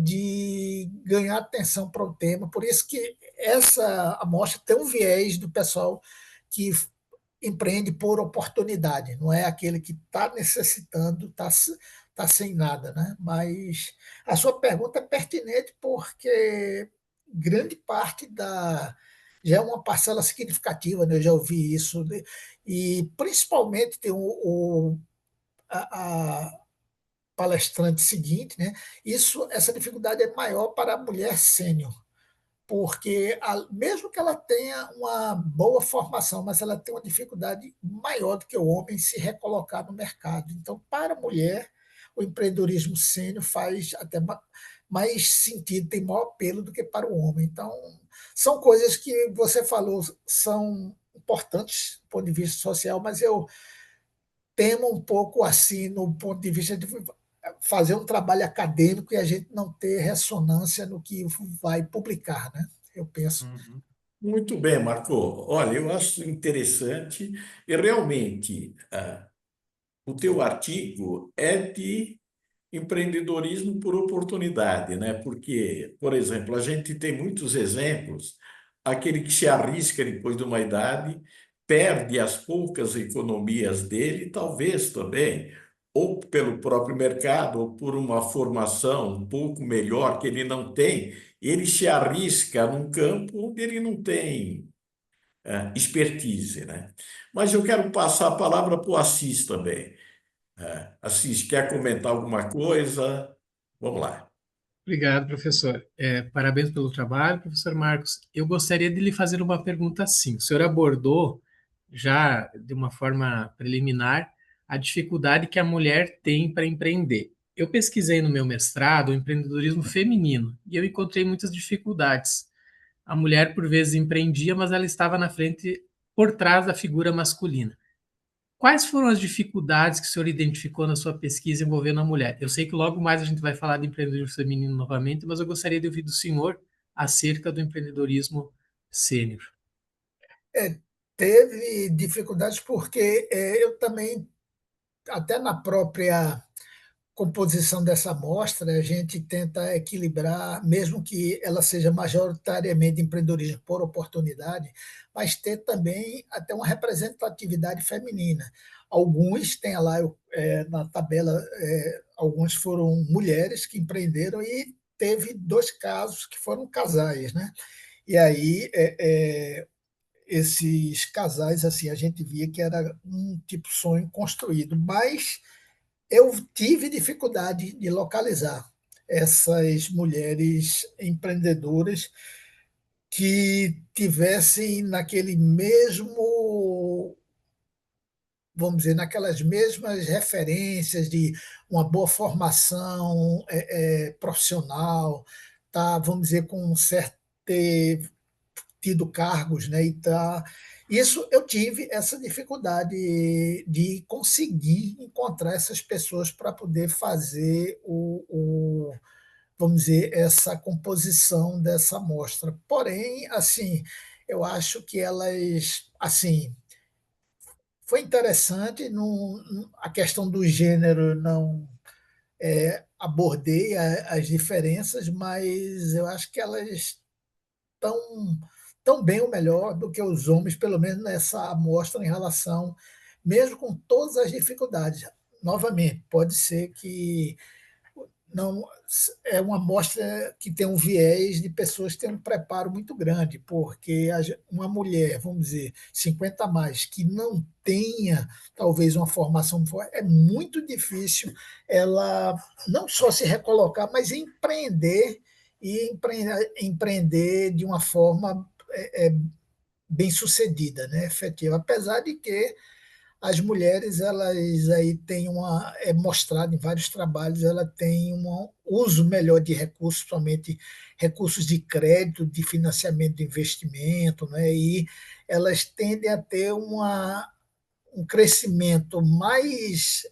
[SPEAKER 3] de ganhar atenção para o tema. Por isso que essa amostra tem um viés do pessoal que empreende por oportunidade, não é aquele que está necessitando, tá sem nada. Né? Mas a sua pergunta é pertinente porque grande parte já é uma parcela significativa, né? Eu já ouvi isso, né? E principalmente tem a palestrante seguinte, né? Essa dificuldade é maior para a mulher sênior, porque mesmo que ela tenha uma boa formação, mas ela tem uma dificuldade maior do que o homem em se recolocar no mercado. Então, para a mulher, o empreendedorismo sênior faz até mais sentido, tem maior apelo do que para o homem. Então, são coisas que você falou, são importantes do ponto de vista social, mas eu temo um pouco assim, no ponto de vista de fazer um trabalho acadêmico e a gente não ter ressonância no que vai publicar, né? Eu penso.
[SPEAKER 2] Uhum.
[SPEAKER 4] Muito bem, Marco. Olha, eu acho interessante e realmente o teu artigo é de empreendedorismo por oportunidade, né? Porque, por exemplo, a gente tem muitos exemplos, aquele que se arrisca depois de uma idade, perde as poucas economias dele, talvez também, ou pelo próprio mercado, ou por uma formação um pouco melhor que ele não tem, ele se arrisca num campo onde ele não tem expertise, né? Mas eu quero passar a palavra para o Assis também. Assis, quer comentar alguma coisa? Vamos lá.
[SPEAKER 5] Obrigado, professor. Parabéns pelo trabalho, professor Marcos. Eu gostaria de lhe fazer uma pergunta assim. O senhor abordou, já de uma forma preliminar, a dificuldade que a mulher tem para empreender. Eu pesquisei no meu mestrado o empreendedorismo feminino e eu encontrei muitas dificuldades. A mulher, por vezes, empreendia, mas ela estava na frente, por trás da figura masculina. Quais foram as dificuldades que o senhor identificou na sua pesquisa envolvendo a mulher? Eu sei que logo mais a gente vai falar de empreendedorismo feminino novamente, mas eu gostaria de ouvir do senhor acerca do empreendedorismo sênior.
[SPEAKER 3] É, teve dificuldades porque eu também, até na própria composição dessa amostra, a gente tenta equilibrar, mesmo que ela seja majoritariamente empreendedorismo por oportunidade, mas ter também até uma representatividade feminina. Alguns, tem lá na tabela, alguns foram mulheres que empreenderam e teve 2 casos que foram casais, né? E aí, esses casais, assim, a gente via que era um tipo sonho construído, mas eu tive dificuldade de localizar essas mulheres empreendedoras que tivessem naquele mesmo, vamos dizer, naquelas mesmas referências de uma boa formação profissional, tá, vamos dizer, com um certo, ter tido cargos, né, e tá. Isso eu tive essa dificuldade de conseguir encontrar essas pessoas para poder fazer vamos dizer, essa composição dessa amostra. Porém, assim, eu acho que elas, assim, foi interessante, a questão do gênero não abordei as diferenças, mas eu acho que elas estão tão bem ou melhor do que os homens, pelo menos nessa amostra em relação, mesmo com todas as dificuldades. Novamente, pode ser que não é uma amostra que tem um viés de pessoas que têm um preparo muito grande, porque uma mulher, vamos dizer, 50 a mais, que não tenha talvez uma formação forte, é muito difícil ela não só se recolocar, mas empreender e empreender de uma forma bem sucedida, né, efetiva, apesar de que as mulheres, elas aí têm uma, é mostrado em vários trabalhos, ela tem um uso melhor de recursos, somente recursos de crédito, de financiamento de investimento, né? E elas tendem a ter um crescimento mais,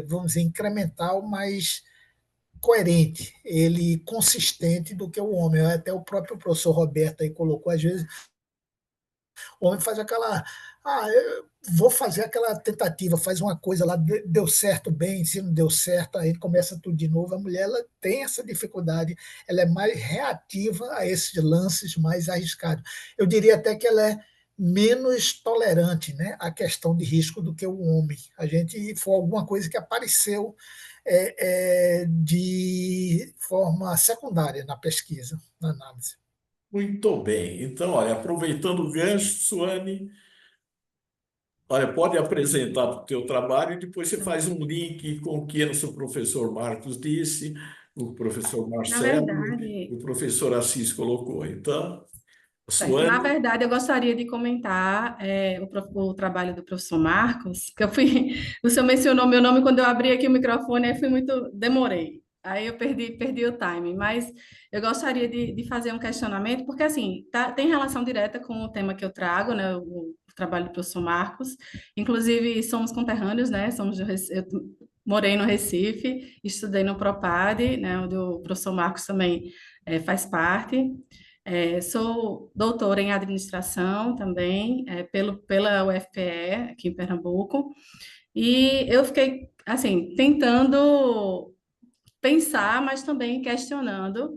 [SPEAKER 3] vamos dizer, incremental, mais coerente, ele consistente do que o homem. Até o próprio professor Roberto aí colocou, às vezes, o homem faz aquela. Eu vou fazer aquela tentativa, faz uma coisa lá, deu certo bem, se não deu certo, aí começa tudo de novo. A mulher, ela tem essa dificuldade, ela é mais reativa a esses lances mais arriscados. Eu diria até que ela é menos tolerante, né, à questão de risco do que o homem. A gente foi alguma coisa que apareceu de forma secundária na pesquisa, na análise.
[SPEAKER 4] Muito bem. Então, olha, aproveitando o gancho, Suane, olha, pode apresentar o teu trabalho e depois você faz um link com o que o seu professor Marcos disse, o professor
[SPEAKER 6] Na
[SPEAKER 4] Marcelo e
[SPEAKER 6] verdade,
[SPEAKER 4] o professor Assis colocou. Então,
[SPEAKER 6] certo. Na
[SPEAKER 4] Suane,
[SPEAKER 6] verdade, eu gostaria de comentar o trabalho do professor Marcos, que eu fui, o senhor mencionou meu nome quando eu abri aqui o microfone, aí fui muito, demorei. Aí eu perdi o time, mas eu gostaria de fazer um questionamento, porque assim, tem relação direta com o tema que eu trago, né, o trabalho do professor Marcos. Inclusive, somos conterrâneos, né? Eu morei no Recife, estudei no Propad, né, onde o professor Marcos também faz parte. Sou doutora em administração também, pela UFPE, aqui em Pernambuco, e eu fiquei, assim, tentando pensar, mas também questionando,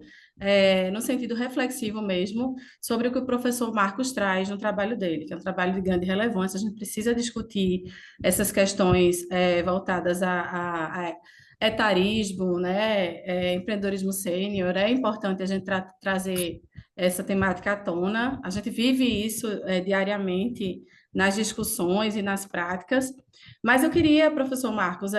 [SPEAKER 6] no sentido reflexivo mesmo, sobre o que o professor Marcos traz no trabalho dele, que é um trabalho de grande relevância. A gente precisa discutir essas questões voltadas a etarismo, né, empreendedorismo sênior. É importante a gente trazer essa temática à tona. A gente vive isso diariamente nas discussões e nas práticas. Mas eu queria, professor Marcos,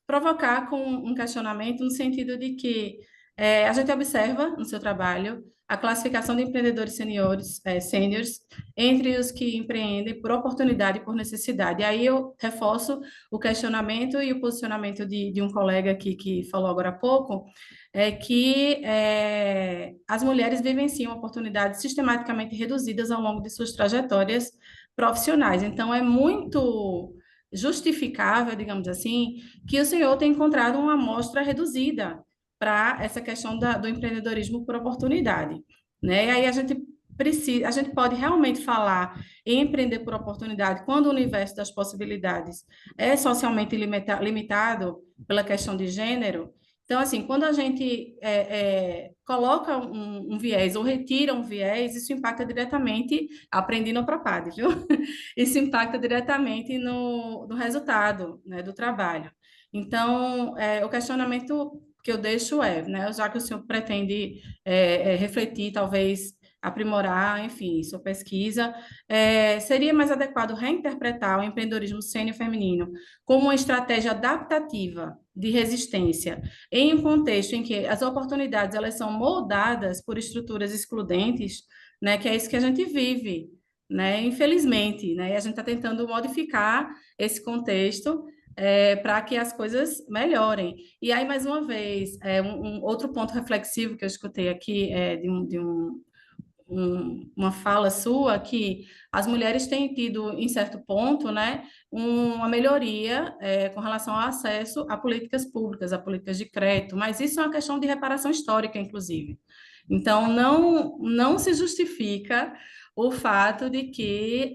[SPEAKER 6] provocar com um questionamento no sentido de que a gente observa no seu trabalho a classificação de empreendedores sêniores entre os que empreendem por oportunidade e por necessidade. E aí eu reforço o questionamento e o posicionamento de um colega aqui que falou agora há pouco, que as mulheres vivenciam oportunidades sistematicamente reduzidas ao longo de suas trajetórias profissionais. Então, é muito justificável, digamos assim, que o senhor tenha encontrado uma amostra reduzida para essa questão do empreendedorismo por oportunidade, né? E aí a gente pode realmente falar em empreender por oportunidade quando o universo das possibilidades é socialmente limitado pela questão de gênero. Então, assim, quando a gente coloca um viés ou retira um viés, isso impacta diretamente, aprendi no Propad, viu? Isso impacta diretamente no resultado, né, do trabalho. Então, o questionamento que eu deixo né, já que o senhor pretende refletir, talvez aprimorar, enfim, sua pesquisa, seria mais adequado reinterpretar o empreendedorismo sênior feminino como uma estratégia adaptativa de resistência em um contexto em que as oportunidades elas são moldadas por estruturas excludentes, né, que é isso que a gente vive, né, infelizmente, né, e a gente está tentando modificar esse contexto para que as coisas melhorem. E aí, mais uma vez, um outro ponto reflexivo que eu escutei aqui uma fala sua que as mulheres têm tido, em certo ponto, né, uma melhoria com relação ao acesso a políticas públicas, a políticas de crédito, mas isso é uma questão de reparação histórica, inclusive. Então, não se justifica o fato de que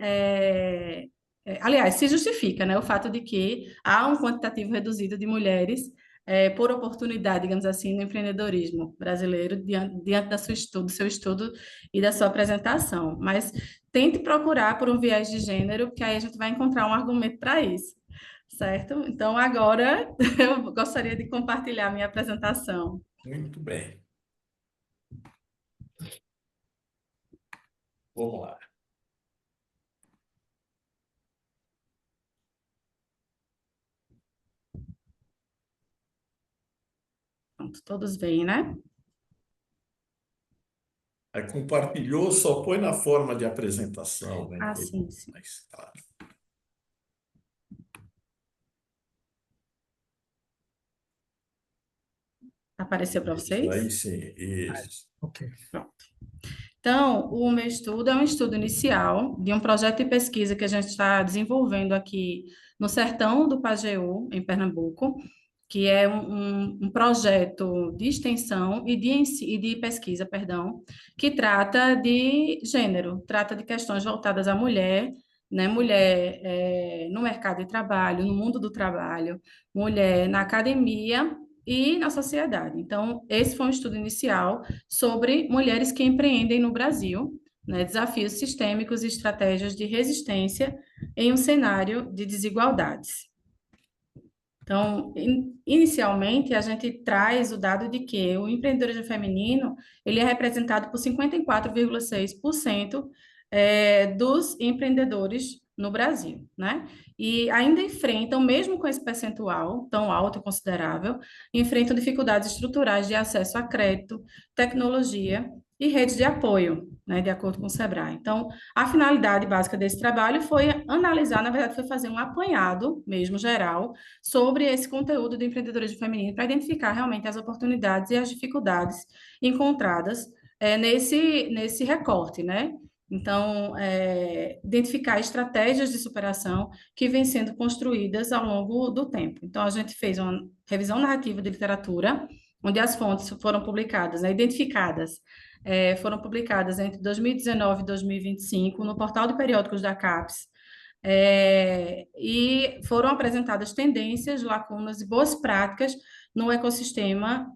[SPEAKER 6] aliás, se justifica, né, o fato de que há um quantitativo reduzido de mulheres por oportunidade, digamos assim, no empreendedorismo brasileiro, diante do seu estudo e da sua apresentação. Mas tente procurar por um viés de gênero, que aí a gente vai encontrar um argumento para isso, certo? Então, agora, eu gostaria de compartilhar minha apresentação.
[SPEAKER 4] Muito bem. Vamos lá.
[SPEAKER 6] Pronto, todos veem, né?
[SPEAKER 4] Aí compartilhou, só põe na forma de apresentação, né?
[SPEAKER 6] Ah, sim, sim.
[SPEAKER 4] Mais claro.
[SPEAKER 6] Apareceu para
[SPEAKER 4] Isso aí
[SPEAKER 6] vocês?
[SPEAKER 4] sim, isso.
[SPEAKER 3] Ok.
[SPEAKER 6] Pronto. Então, o meu estudo é um estudo inicial de um projeto de pesquisa que a gente está desenvolvendo aqui no sertão do Pajeú, em Pernambuco, que é um projeto de extensão e de pesquisa, perdão, que trata de gênero, trata de questões voltadas à mulher, né? Mulher no mercado de trabalho, no mundo do trabalho, mulher na academia e na sociedade. Então, esse foi um estudo inicial sobre mulheres que empreendem no Brasil, né? Desafios sistêmicos e estratégias de resistência em um cenário de desigualdades. Então, inicialmente, a gente traz o dado de que o empreendedorismo feminino ele é representado por 54,6% dos empreendedores no Brasil, né? E ainda enfrentam, mesmo com esse percentual tão alto e considerável, enfrentam dificuldades estruturais de acesso a crédito, tecnologia e redes de apoio, né, de acordo com o Sebrae. Então, a finalidade básica desse trabalho foi analisar, na verdade, foi fazer um apanhado, mesmo geral, sobre esse conteúdo do empreendedorismo feminino para identificar realmente as oportunidades e as dificuldades encontradas nesse recorte, né? Então, identificar estratégias de superação que vêm sendo construídas ao longo do tempo. Então, a gente fez uma revisão narrativa de literatura, onde as fontes foram publicadas, né, identificadas, foram publicadas entre 2019 e 2025 no portal de periódicos da CAPES, e foram apresentadas tendências, lacunas e boas práticas no ecossistema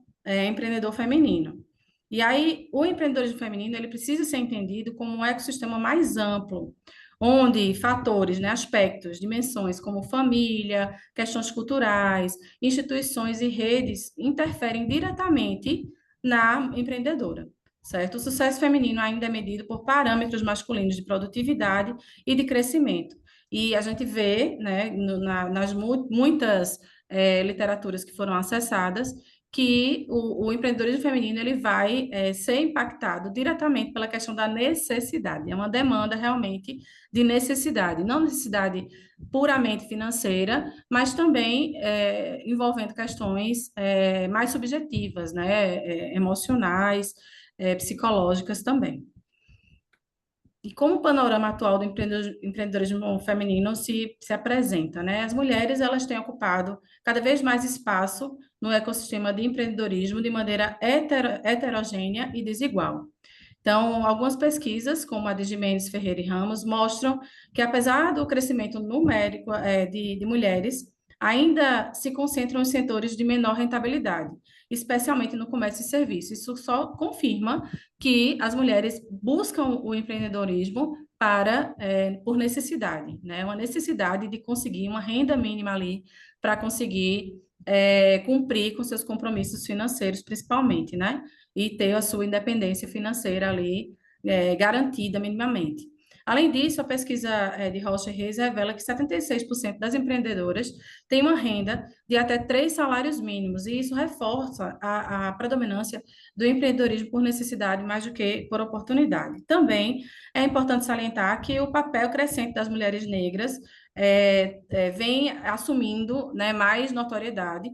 [SPEAKER 6] empreendedor feminino. E aí, o empreendedorismo feminino ele precisa ser entendido como um ecossistema mais amplo, onde fatores, né, aspectos, dimensões como família, questões culturais, instituições e redes interferem diretamente na empreendedora, certo? O sucesso feminino ainda é medido por parâmetros masculinos de produtividade e de crescimento. E a gente vê, né, nas muitas literaturas que foram acessadas, que o empreendedorismo feminino ele vai ser impactado diretamente pela questão da necessidade. É uma demanda realmente de necessidade, não necessidade puramente financeira, mas também envolvendo questões mais subjetivas, né, emocionais, psicológicas também. E como o panorama atual do empreendedorismo feminino se apresenta, né? As mulheres elas têm ocupado cada vez mais espaço no ecossistema de empreendedorismo de maneira heterogênea e desigual. Então, algumas pesquisas, como a de Gimenez Ferreira e Ramos, mostram que, apesar do crescimento numérico de mulheres, ainda se concentram em setores de menor rentabilidade, especialmente no comércio e serviço. Isso só confirma que as mulheres buscam o empreendedorismo por necessidade, né? Uma necessidade de conseguir uma renda mínima ali para conseguir cumprir com seus compromissos financeiros, principalmente, né? E ter a sua independência financeira ali garantida minimamente. Além disso, a pesquisa de Rocha e Reis revela que 76% das empreendedoras têm uma renda de até 3 salários mínimos, e isso reforça a predominância do empreendedorismo por necessidade mais do que por oportunidade. Também é importante salientar que o papel crescente das mulheres negras vem assumindo, né, mais notoriedade,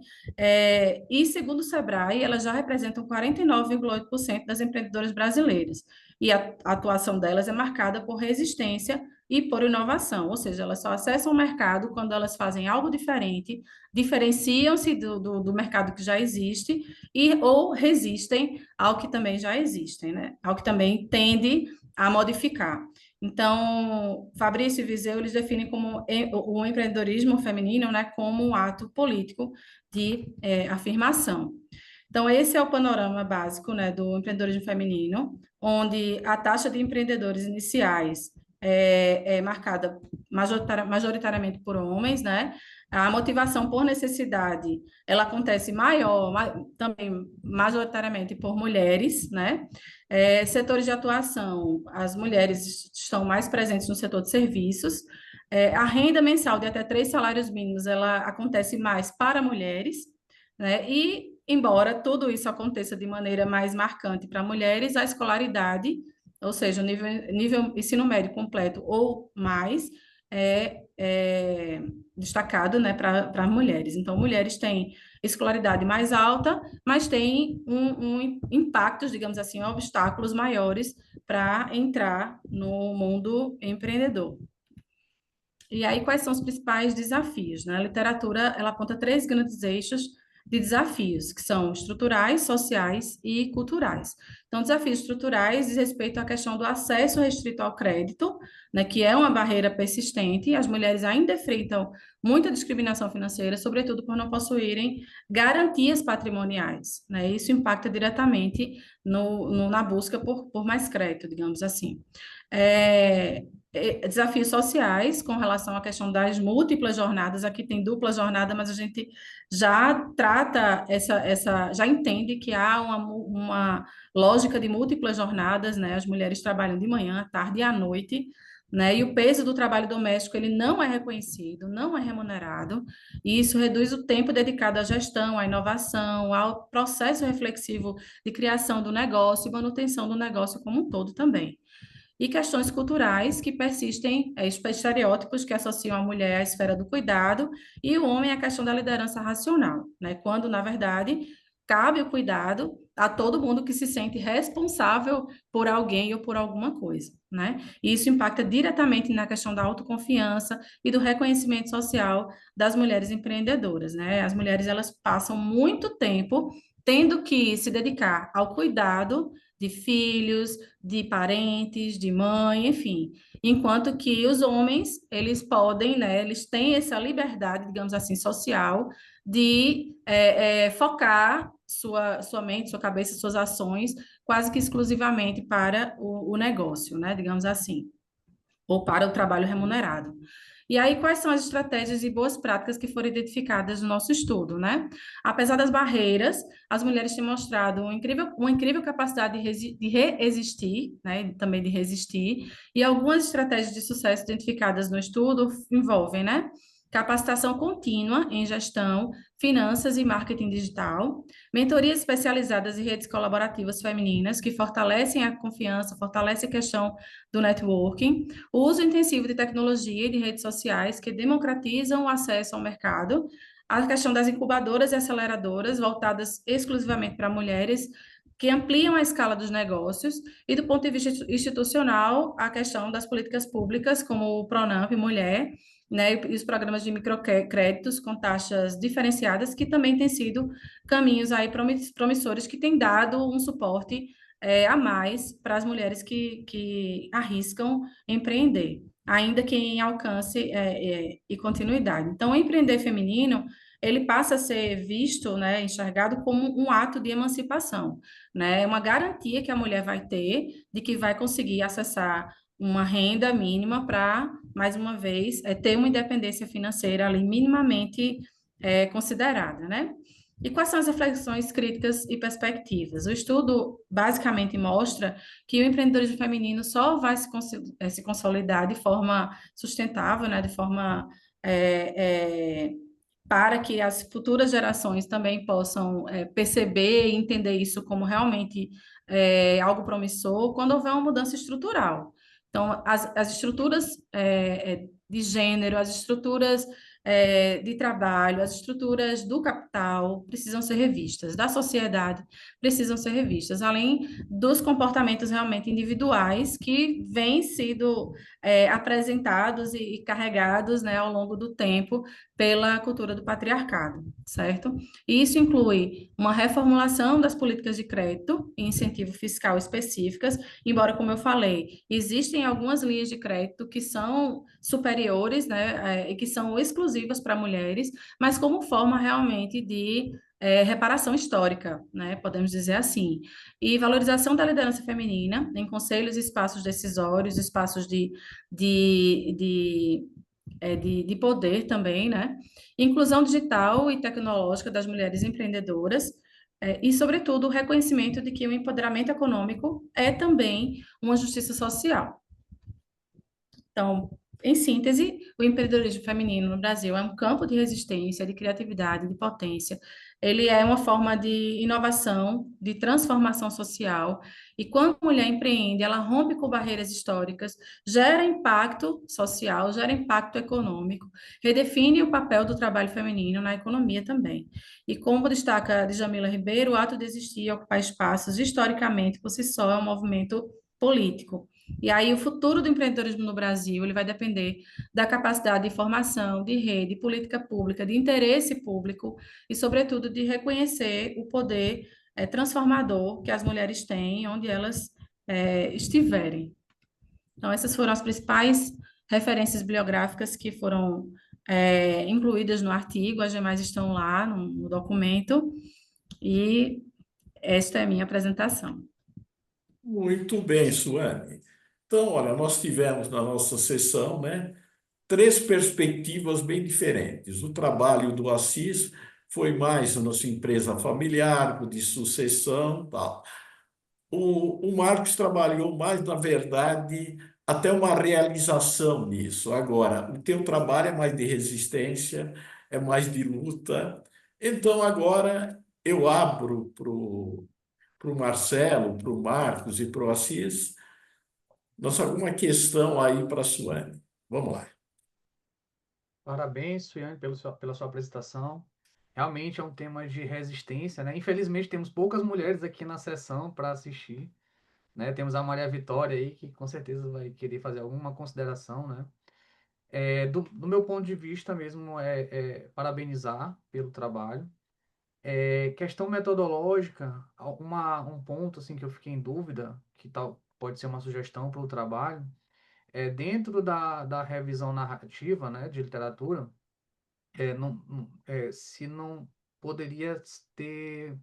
[SPEAKER 6] e segundo o Sebrae, elas já representam 49,8% das empreendedoras brasileiras, e a atuação delas é marcada por resistência e por inovação, ou seja, elas só acessam o mercado quando elas fazem algo diferente, diferenciam-se do mercado que já existe ou resistem ao que também já existem, né? Ao que também tende a modificar. Então, Fabrício e Viseu, eles definem como o empreendedorismo feminino, né, como um ato político de afirmação. Então, esse é o panorama básico, né, do empreendedorismo feminino, onde a taxa de empreendedores iniciais é marcada majoritariamente por homens, né? A motivação por necessidade, ela acontece também majoritariamente por mulheres, né? Setores de atuação, as mulheres estão mais presentes no setor de serviços. A renda mensal de até 3 salários mínimos, ela acontece mais para mulheres, né? E, embora tudo isso aconteça de maneira mais marcante para mulheres, a escolaridade, ou seja, o nível ensino médio completo ou mais, é destacado, né, para mulheres. Então, mulheres têm escolaridade mais alta, mas têm impactos, digamos assim, obstáculos maiores para entrar no mundo empreendedor. E aí, quais são os principais desafios, né? A literatura, ela aponta 3 grandes eixos de desafios, que são estruturais, sociais e culturais. Então, desafios estruturais diz respeito à questão do acesso restrito ao crédito, né, que é uma barreira persistente. As mulheres ainda enfrentam muita discriminação financeira, sobretudo por não possuírem garantias patrimoniais, né? Isso impacta diretamente na busca por mais crédito, digamos assim. Desafios sociais com relação à questão das múltiplas jornadas. Aqui tem dupla jornada, mas a gente já trata já entende que há uma lógica de múltiplas jornadas, né? As mulheres trabalham de manhã, à tarde e à noite, né? E o peso do trabalho doméstico, ele não é reconhecido, não é remunerado, e isso reduz o tempo dedicado à gestão, à inovação, ao processo reflexivo de criação do negócio e manutenção do negócio como um todo também. E questões culturais que persistem, estereótipos que associam a mulher à esfera do cuidado e o homem à questão da liderança racional, né? Quando, na verdade, cabe o cuidado a todo mundo que se sente responsável por alguém ou por alguma coisa, né? E isso impacta diretamente na questão da autoconfiança e do reconhecimento social das mulheres empreendedoras, né? As mulheres, elas passam muito tempo tendo que se dedicar ao cuidado de filhos, de parentes, de mãe, enfim. Enquanto que os homens, eles podem, né, eles têm essa liberdade, digamos assim, social, de focar sua mente, sua cabeça, suas ações, quase que exclusivamente para o negócio, né, digamos assim, ou para o trabalho remunerado. E aí, quais são as estratégias e boas práticas que foram identificadas no nosso estudo, né? Apesar das barreiras, as mulheres têm mostrado uma incrível capacidade de resistir, né? Também de resistir, e algumas estratégias de sucesso identificadas no estudo envolvem, né? Capacitação contínua em gestão, finanças e marketing digital, mentorias especializadas e redes colaborativas femininas que fortalecem a confiança, fortalecem a questão do networking, o uso intensivo de tecnologia e de redes sociais que democratizam o acesso ao mercado, a questão das incubadoras e aceleradoras voltadas exclusivamente para mulheres, que ampliam a escala dos negócios, e do ponto de vista institucional, a questão das políticas públicas, como o Pronamp Mulher, né, e os programas de microcréditos com taxas diferenciadas, que também têm sido caminhos aí promissores, que têm dado um suporte a mais para as mulheres que arriscam empreender, ainda que em alcance e continuidade. Então, o empreender feminino, ele passa a ser visto, né, enxergado como um ato de emancipação, né, uma garantia que a mulher vai ter de que vai conseguir acessar uma renda mínima para, mais uma vez, ter uma independência financeira ali minimamente considerada, né? E quais são as reflexões críticas e perspectivas? O estudo basicamente mostra que o empreendedorismo feminino só vai se consolidar de forma sustentável, né? De forma para que as futuras gerações também possam perceber e entender isso como realmente algo promissor, quando houver uma mudança estrutural. Então, as estruturas de gênero, as estruturas de trabalho, as estruturas do capital precisam ser revistas, da sociedade precisam ser revistas, além dos comportamentos realmente individuais que vêm sido apresentados e carregados, né, ao longo do tempo pela cultura do patriarcado, certo? E isso inclui uma reformulação das políticas de crédito e incentivo fiscal específicas, embora, como eu falei, existem algumas linhas de crédito que são superiores, né, e que são exclusivas para mulheres, mas como forma realmente de reparação histórica, né, podemos dizer assim, e valorização da liderança feminina em conselhos e espaços decisórios, espaços de poder também, né? Inclusão digital e tecnológica das mulheres empreendedoras, e, sobretudo, o reconhecimento de que o empoderamento econômico é também uma justiça social. Então, em síntese, o empreendedorismo feminino no Brasil é um campo de resistência, de criatividade, de potência. Ele é uma forma de inovação, de transformação social. E quando a mulher empreende, ela rompe com barreiras históricas, gera impacto social, gera impacto econômico, redefine o papel do trabalho feminino na economia também. E como destaca Djamila Ribeiro, o ato de existir e ocupar espaços, historicamente, por si só, é um movimento político. E aí o futuro do empreendedorismo no Brasil, ele vai depender da capacidade de formação, de rede, de política pública, de interesse público e, sobretudo, de reconhecer o poder transformador que as mulheres têm onde elas estiverem. Então, essas foram as principais referências bibliográficas que foram incluídas no artigo, as demais estão lá no documento, e esta é a minha apresentação.
[SPEAKER 4] Muito bem, Suane. Então, olha, nós tivemos na nossa sessão, né, três perspectivas bem diferentes. O trabalho do Assis foi mais na sua empresa familiar, de sucessão, tal. O Marcos trabalhou mais, na verdade, até uma realização nisso. Agora, o teu trabalho é mais de resistência, é mais de luta. Então, agora eu abro para o Marcelo, para o Marcos e para o Assis, nossa, alguma questão aí para a Suane. Vamos lá.
[SPEAKER 2] Parabéns, Suiane, pela sua apresentação. Realmente é um tema de resistência, né? Infelizmente temos poucas mulheres aqui na sessão para assistir, né? Temos a Maria Vitória aí, que com certeza vai querer fazer alguma consideração, né? Do meu ponto de vista mesmo, parabenizar pelo trabalho. Questão metodológica, um ponto assim que eu fiquei em dúvida, que tal pode ser uma sugestão para o trabalho, dentro da revisão narrativa, né, de literatura, se não poderia ter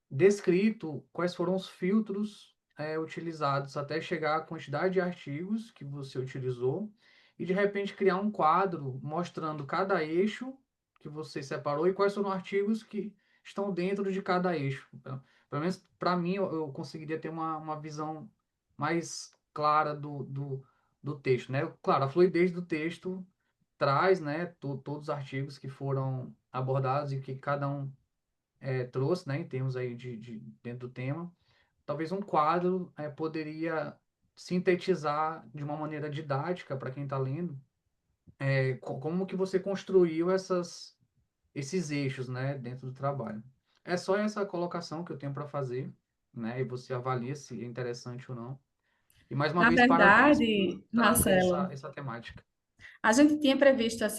[SPEAKER 2] descrito quais foram os filtros utilizados até chegar à quantidade de artigos que você utilizou e de repente criar um quadro mostrando cada eixo que você separou e quais foram os artigos que estão dentro de cada eixo. Então, pelo menos para mim, eu conseguiria ter uma visão mais clara do texto, né? Claro, a fluidez do texto traz, né, todos os artigos que foram abordados e que cada um trouxe, né, em termos aí dentro do tema. Talvez um quadro poderia sintetizar de uma maneira didática para quem está lendo como que você construiu esses eixos, né, dentro do trabalho. É só essa colocação que eu tenho para fazer, né, e você avalia se é interessante ou não. E mais uma
[SPEAKER 6] Na
[SPEAKER 2] vez, parabéns por
[SPEAKER 6] verdade,
[SPEAKER 2] trazer
[SPEAKER 6] Marcelo,
[SPEAKER 2] essa temática.
[SPEAKER 6] a gente tinha previsto esse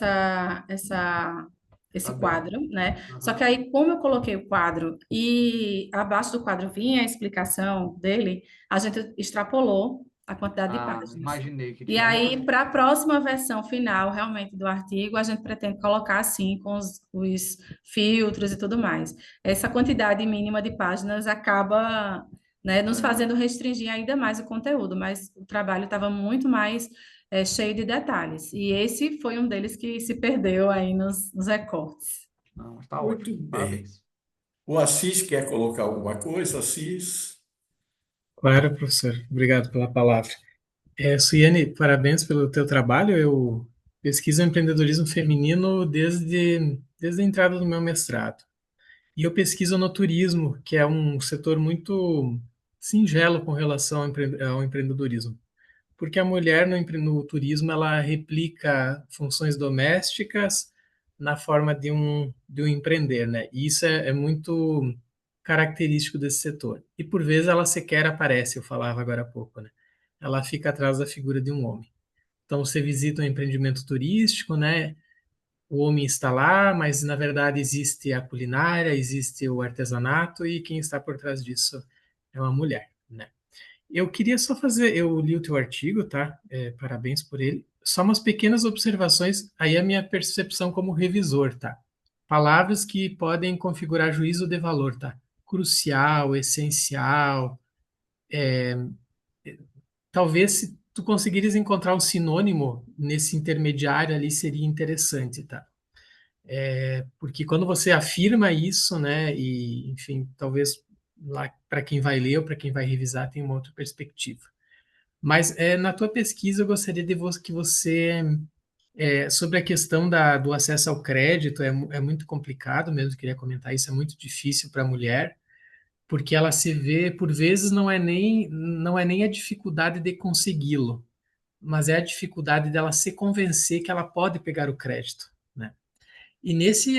[SPEAKER 2] Tabela.
[SPEAKER 6] quadro, né? Só
[SPEAKER 2] Aham.
[SPEAKER 6] que aí, como eu coloquei o quadro e abaixo do quadro vinha a explicação dele, a gente extrapolou a quantidade de
[SPEAKER 2] Ah,
[SPEAKER 6] páginas.
[SPEAKER 2] imaginei que
[SPEAKER 6] E
[SPEAKER 2] tinha muita
[SPEAKER 6] aí, para a próxima versão final, realmente, do artigo, a gente pretende colocar assim, com os filtros e tudo mais. Essa quantidade mínima de páginas acaba, né, nos fazendo restringir ainda mais o conteúdo, mas o trabalho estava muito mais cheio de detalhes. E esse foi um deles que se perdeu aí nos recortes.
[SPEAKER 2] Não, está
[SPEAKER 4] Muito
[SPEAKER 2] ótimo.
[SPEAKER 4] bem.
[SPEAKER 2] Parabéns.
[SPEAKER 4] O Assis quer colocar alguma coisa, Assis?
[SPEAKER 5] Claro, professor. Obrigado pela palavra. Suiane, parabéns pelo teu trabalho. Eu pesquiso empreendedorismo feminino desde a entrada do meu mestrado. E eu pesquiso no turismo, que é um setor muito singelo com relação ao empreendedorismo. Porque a mulher no turismo, ela replica funções domésticas na forma de um empreender, né? E isso é muito característico desse setor. E por vezes ela sequer aparece, eu falava agora há pouco, né? Ela fica atrás da figura de um homem. Então você visita um empreendimento turístico, né? O homem está lá, mas na verdade existe a culinária, existe o artesanato e quem está por trás disso é uma mulher, né? Eu queria só fazer, eu li o teu artigo, tá? Parabéns por ele. Só umas pequenas observações, aí a minha percepção como revisor, tá? Palavras que podem configurar juízo de valor, tá? Crucial, essencial. Talvez se tu conseguires encontrar um sinônimo nesse intermediário ali seria interessante, tá? Porque quando você afirma isso, né, e enfim, talvez lá para quem vai ler ou para quem vai revisar tem uma outra perspectiva. Mas na tua pesquisa eu gostaria que você sobre a questão do acesso ao crédito é muito complicado mesmo, queria comentar isso, é muito difícil para a mulher, porque ela se vê, por vezes, não é nem a dificuldade de consegui-lo, mas é a dificuldade dela se convencer que ela pode pegar o crédito, né? E nesse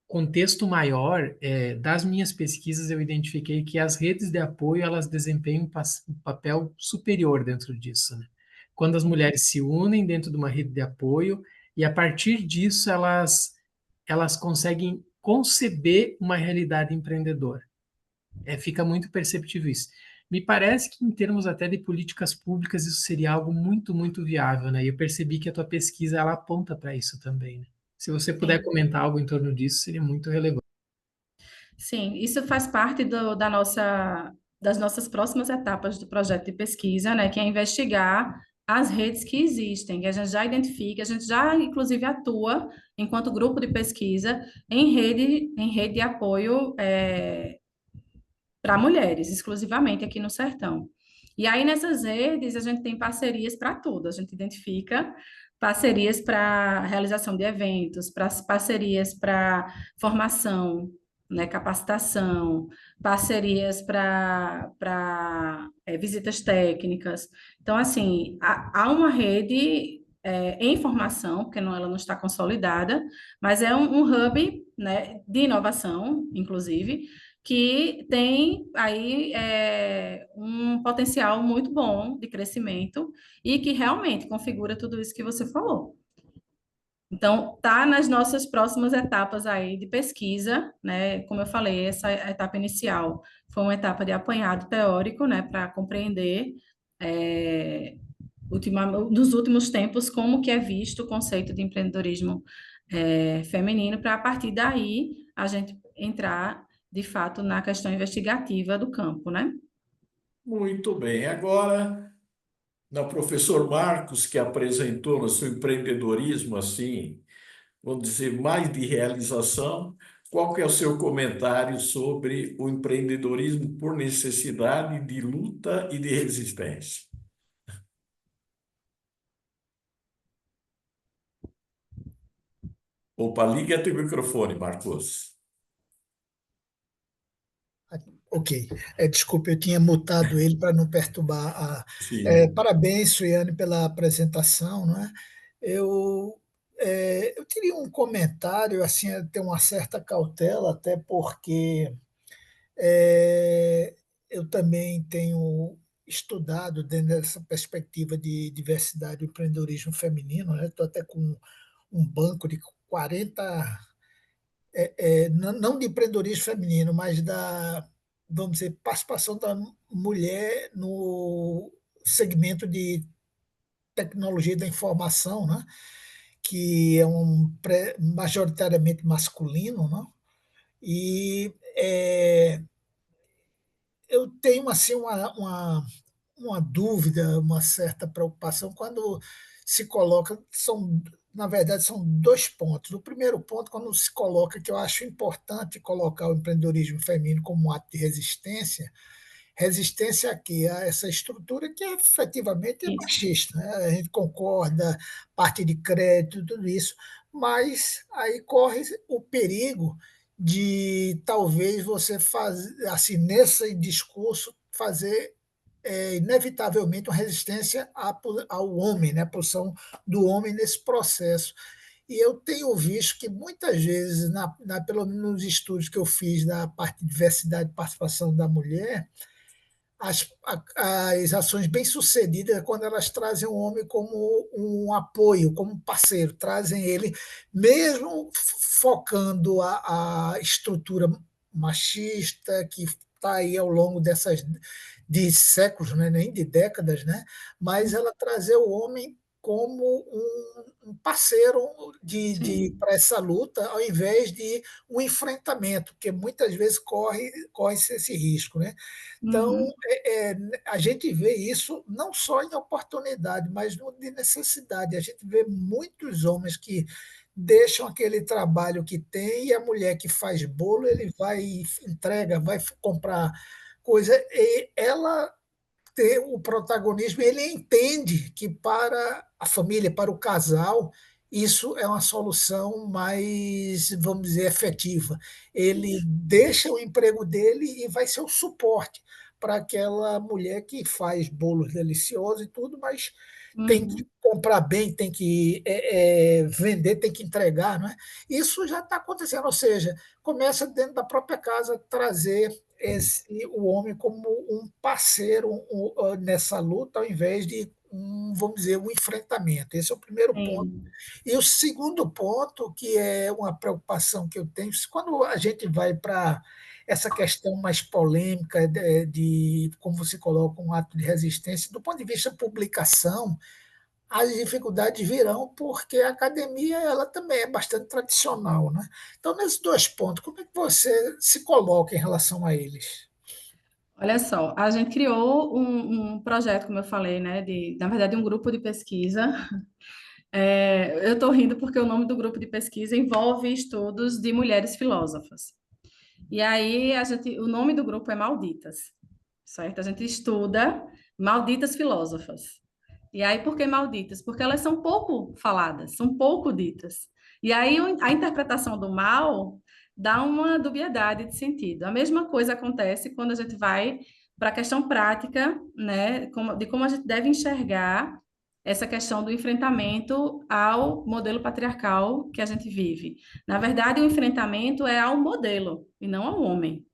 [SPEAKER 5] contexto maior, das minhas pesquisas, eu identifiquei que as redes de apoio elas desempenham um papel superior dentro disso, né? Quando as mulheres se unem dentro de uma rede de apoio e a partir disso elas conseguem conceber uma realidade empreendedora. Fica muito perceptível isso. Me parece que em termos até de políticas públicas isso seria algo muito, muito viável, né? E eu percebi que a tua pesquisa ela aponta para isso também, né? Se você puder
[SPEAKER 6] Sim.
[SPEAKER 5] comentar algo em torno disso, seria muito relevante.
[SPEAKER 6] Sim, isso faz parte das nossas próximas etapas do projeto de pesquisa, né, que é investigar as redes que existem, que a gente já identifica, a gente já, inclusive, atua enquanto grupo de pesquisa em rede de apoio para mulheres, exclusivamente aqui no Sertão. E aí, nessas redes, a gente tem parcerias para tudo, a gente identifica parcerias para realização de eventos, parcerias para formação, né, capacitação, parcerias para visitas técnicas. Então, assim, há uma rede em formação, porque ela não está consolidada, mas é um hub, né, de inovação, inclusive, que tem aí um potencial muito bom de crescimento e que realmente configura tudo isso que você falou. Então, tá nas nossas próximas etapas aí de pesquisa, né? Como eu falei, essa etapa inicial foi uma etapa de apanhado teórico, né, para compreender nos últimos tempos como que é visto o conceito de empreendedorismo feminino, para a partir daí a gente entrar de fato na questão investigativa do campo, né?
[SPEAKER 4] Muito bem. Agora, professor Marcos, que apresentou no seu empreendedorismo, assim, vamos dizer, mais de realização, qual que é o seu comentário sobre o empreendedorismo por necessidade de luta e de resistência? Opa, liga teu microfone, Marcos.
[SPEAKER 3] Ok. Desculpe, eu tinha mutado ele para não perturbar
[SPEAKER 4] Sim.
[SPEAKER 3] parabéns, Suiane, pela apresentação, não é? Eu, eu teria um comentário, assim, ter uma certa cautela, até porque eu também tenho estudado dentro dessa perspectiva de diversidade e empreendedorismo feminino, né? Estou até com um banco de 40 não de empreendedorismo feminino, mas vamos dizer, participação da mulher no segmento de tecnologia da informação, né? Que é majoritariamente masculino, né? E eu tenho assim uma dúvida, uma certa preocupação quando se coloca, na verdade, são dois pontos. O primeiro ponto, quando se coloca, que eu acho importante colocar o empreendedorismo feminino como um ato de resistência, resistência aqui a essa estrutura que efetivamente é
[SPEAKER 6] Isso.
[SPEAKER 3] machista, né? A gente concorda, parte de crédito, tudo isso, mas aí corre o perigo de talvez você fazer, assim, nesse discurso, fazer inevitavelmente uma resistência ao homem, né? A posição do homem nesse processo. E eu tenho visto que muitas vezes, pelo menos nos estudos que eu fiz da parte de diversidade e participação da mulher, as ações bem-sucedidas é quando elas trazem o homem como um apoio, como um parceiro, trazem ele, mesmo focando a estrutura machista que está aí ao longo de séculos, né, nem de décadas, né, mas ela trazer o homem como um parceiro
[SPEAKER 6] Sim.
[SPEAKER 3] para essa luta, ao invés de um enfrentamento, porque muitas vezes corre-se esse risco. Né? Então,
[SPEAKER 6] Uhum.
[SPEAKER 3] a gente vê isso não só em oportunidade, mas de necessidade. A gente vê muitos homens que deixam aquele trabalho que tem e a mulher que faz bolo, ele vai e entrega, vai comprar coisa, e ela ter o protagonismo, ele entende que para a família, para o casal, isso é uma solução mais, vamos dizer, efetiva. Ele
[SPEAKER 6] Isso.
[SPEAKER 3] deixa o emprego dele e vai ser o suporte para aquela mulher que faz bolos deliciosos e tudo, mas tem que
[SPEAKER 6] Uhum.
[SPEAKER 3] comprar bem, tem que vender, tem que entregar. Não é? Isso já está acontecendo, ou seja, começa dentro da própria casa trazer o homem como um parceiro nessa luta, ao invés de vamos dizer, um enfrentamento. Esse é o primeiro ponto.
[SPEAKER 6] Sim.
[SPEAKER 3] E o segundo ponto, que é uma preocupação que eu tenho, quando a gente vai para essa questão mais polêmica como você coloca, um ato de resistência, do ponto de vista de publicação, as dificuldades virão porque a academia ela também é bastante tradicional, né? Então, nesses dois pontos, como é que você se coloca em relação a eles?
[SPEAKER 6] Olha só, a gente criou um projeto, como eu falei, né, na verdade, um grupo de pesquisa. Eu estou rindo porque o nome do grupo de pesquisa envolve estudos de mulheres filósofas. E aí, o nome do grupo é Malditas, certo? A gente estuda malditas filósofas. E aí, por que malditas? Porque elas são pouco faladas, são pouco ditas. E aí, a interpretação do mal dá uma dubiedade de sentido. A mesma coisa acontece quando a gente vai para a questão prática, né, de como a gente deve enxergar essa questão do enfrentamento ao modelo patriarcal que a gente vive. Na verdade, o enfrentamento é ao modelo e não ao homem,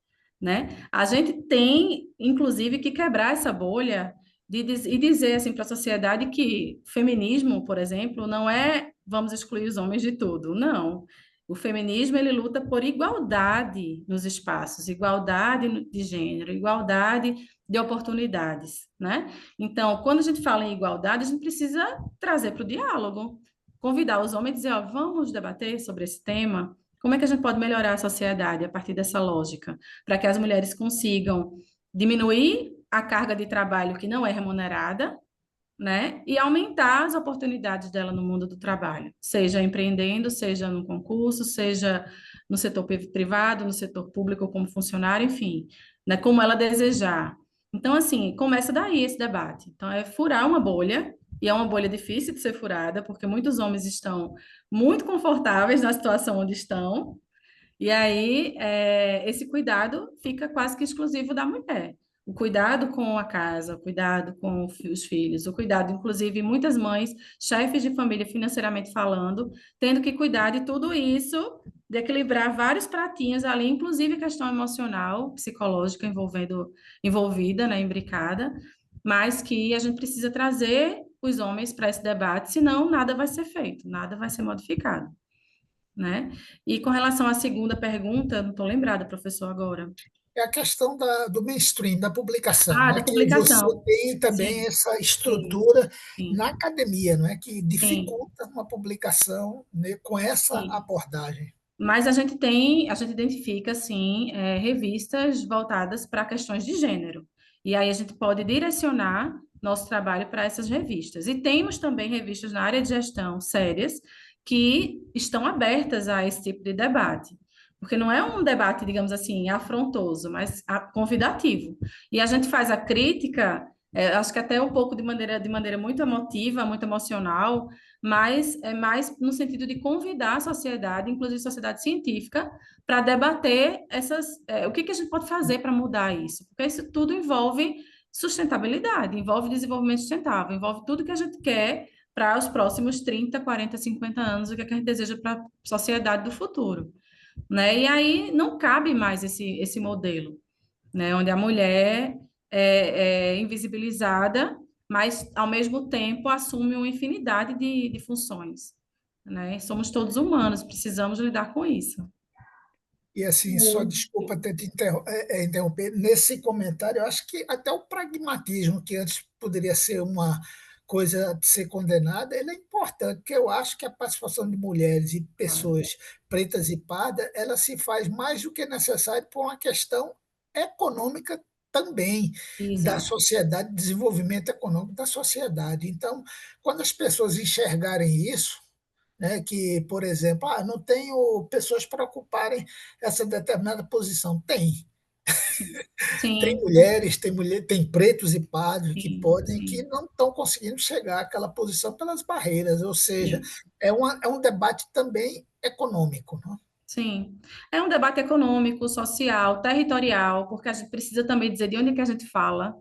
[SPEAKER 6] né? A gente tem, inclusive, que quebrar essa bolha e dizer assim para a sociedade que feminismo, por exemplo, não é vamos excluir os homens de tudo. Não. O feminismo ele luta por igualdade nos espaços, igualdade de gênero, igualdade de oportunidades, né? Então, quando a gente fala em igualdade, a gente precisa trazer para o diálogo, convidar os homens e dizer, ó, vamos debater sobre esse tema. Como é que a gente pode melhorar a sociedade a partir dessa lógica, para que as mulheres consigam diminuir a carga de trabalho que não é remunerada, né? E aumentar as oportunidades dela no mundo do trabalho, seja empreendendo, seja no concurso, seja no setor privado, no setor público como funcionário, enfim, né? Como ela desejar. Então, assim, começa daí esse debate. Então, é furar uma bolha, e é uma bolha difícil de ser furada, porque muitos homens estão muito confortáveis na situação onde estão, e aí, esse cuidado fica quase que exclusivo da mulher. O cuidado com a casa, o cuidado com os filhos, o cuidado, inclusive, muitas mães, chefes de família financeiramente falando, tendo que cuidar de tudo isso, de equilibrar vários pratinhos ali, inclusive questão emocional, psicológica envolvida, né, imbricada, mas que a gente precisa trazer os homens para esse debate, senão nada vai ser feito, nada vai ser modificado, né? E com relação à segunda pergunta, não estou lembrada, professor, agora.
[SPEAKER 3] É a questão do mainstream, da publicação,
[SPEAKER 6] Ah,
[SPEAKER 3] né?
[SPEAKER 6] da
[SPEAKER 3] Que você
[SPEAKER 6] publicação.
[SPEAKER 3] tem também
[SPEAKER 6] Sim,
[SPEAKER 3] essa
[SPEAKER 6] sim,
[SPEAKER 3] estrutura
[SPEAKER 6] sim,
[SPEAKER 3] na academia, não é? Que
[SPEAKER 6] sim,
[SPEAKER 3] dificulta uma publicação, né, com essa
[SPEAKER 6] sim.
[SPEAKER 3] abordagem.
[SPEAKER 6] Mas a gente identifica, sim, revistas voltadas para questões de gênero. E aí a gente pode direcionar nosso trabalho para essas revistas. E temos também revistas na área de gestão sérias que estão abertas a esse tipo de debate. Porque não é um debate, digamos assim, afrontoso, mas convidativo. E a gente faz a crítica, acho que até um pouco de maneira muito emotiva, muito emocional, mas é mais no sentido de convidar a sociedade, inclusive a sociedade científica, para debater o que que a gente pode fazer para mudar isso. Porque isso tudo envolve sustentabilidade, envolve desenvolvimento sustentável, envolve tudo que a gente quer para os próximos 30, 40, 50 anos, o que é que a gente deseja para a sociedade do futuro, né? E aí não cabe mais esse modelo, né? Onde a mulher é invisibilizada, mas ao mesmo tempo assume uma infinidade de funções, né? Somos todos humanos, precisamos lidar com isso.
[SPEAKER 3] E assim, só desculpa até te interromper, nesse comentário, eu acho que até o pragmatismo, que antes poderia ser uma coisa de ser condenada, ele é importante, porque eu acho que a participação de mulheres e
[SPEAKER 6] Ah,
[SPEAKER 3] pessoas pretas e pardas, ela se faz mais do que necessário por uma questão econômica também, da
[SPEAKER 6] exato.
[SPEAKER 3] sociedade, desenvolvimento econômico da sociedade. Então, quando as pessoas enxergarem isso, né, que, por exemplo, não tenho pessoas para ocuparem essa determinada posição.
[SPEAKER 6] Sim,
[SPEAKER 3] Tem
[SPEAKER 6] sim,
[SPEAKER 3] mulheres, tem pretos e pardos que
[SPEAKER 6] sim,
[SPEAKER 3] podem, que
[SPEAKER 6] sim,
[SPEAKER 3] não estão conseguindo chegar àquela posição pelas barreiras, ou seja,
[SPEAKER 6] sim.
[SPEAKER 3] é um debate também econômico, né?
[SPEAKER 6] Sim, é um debate econômico, social, territorial, porque a gente precisa também dizer de onde é que a gente fala,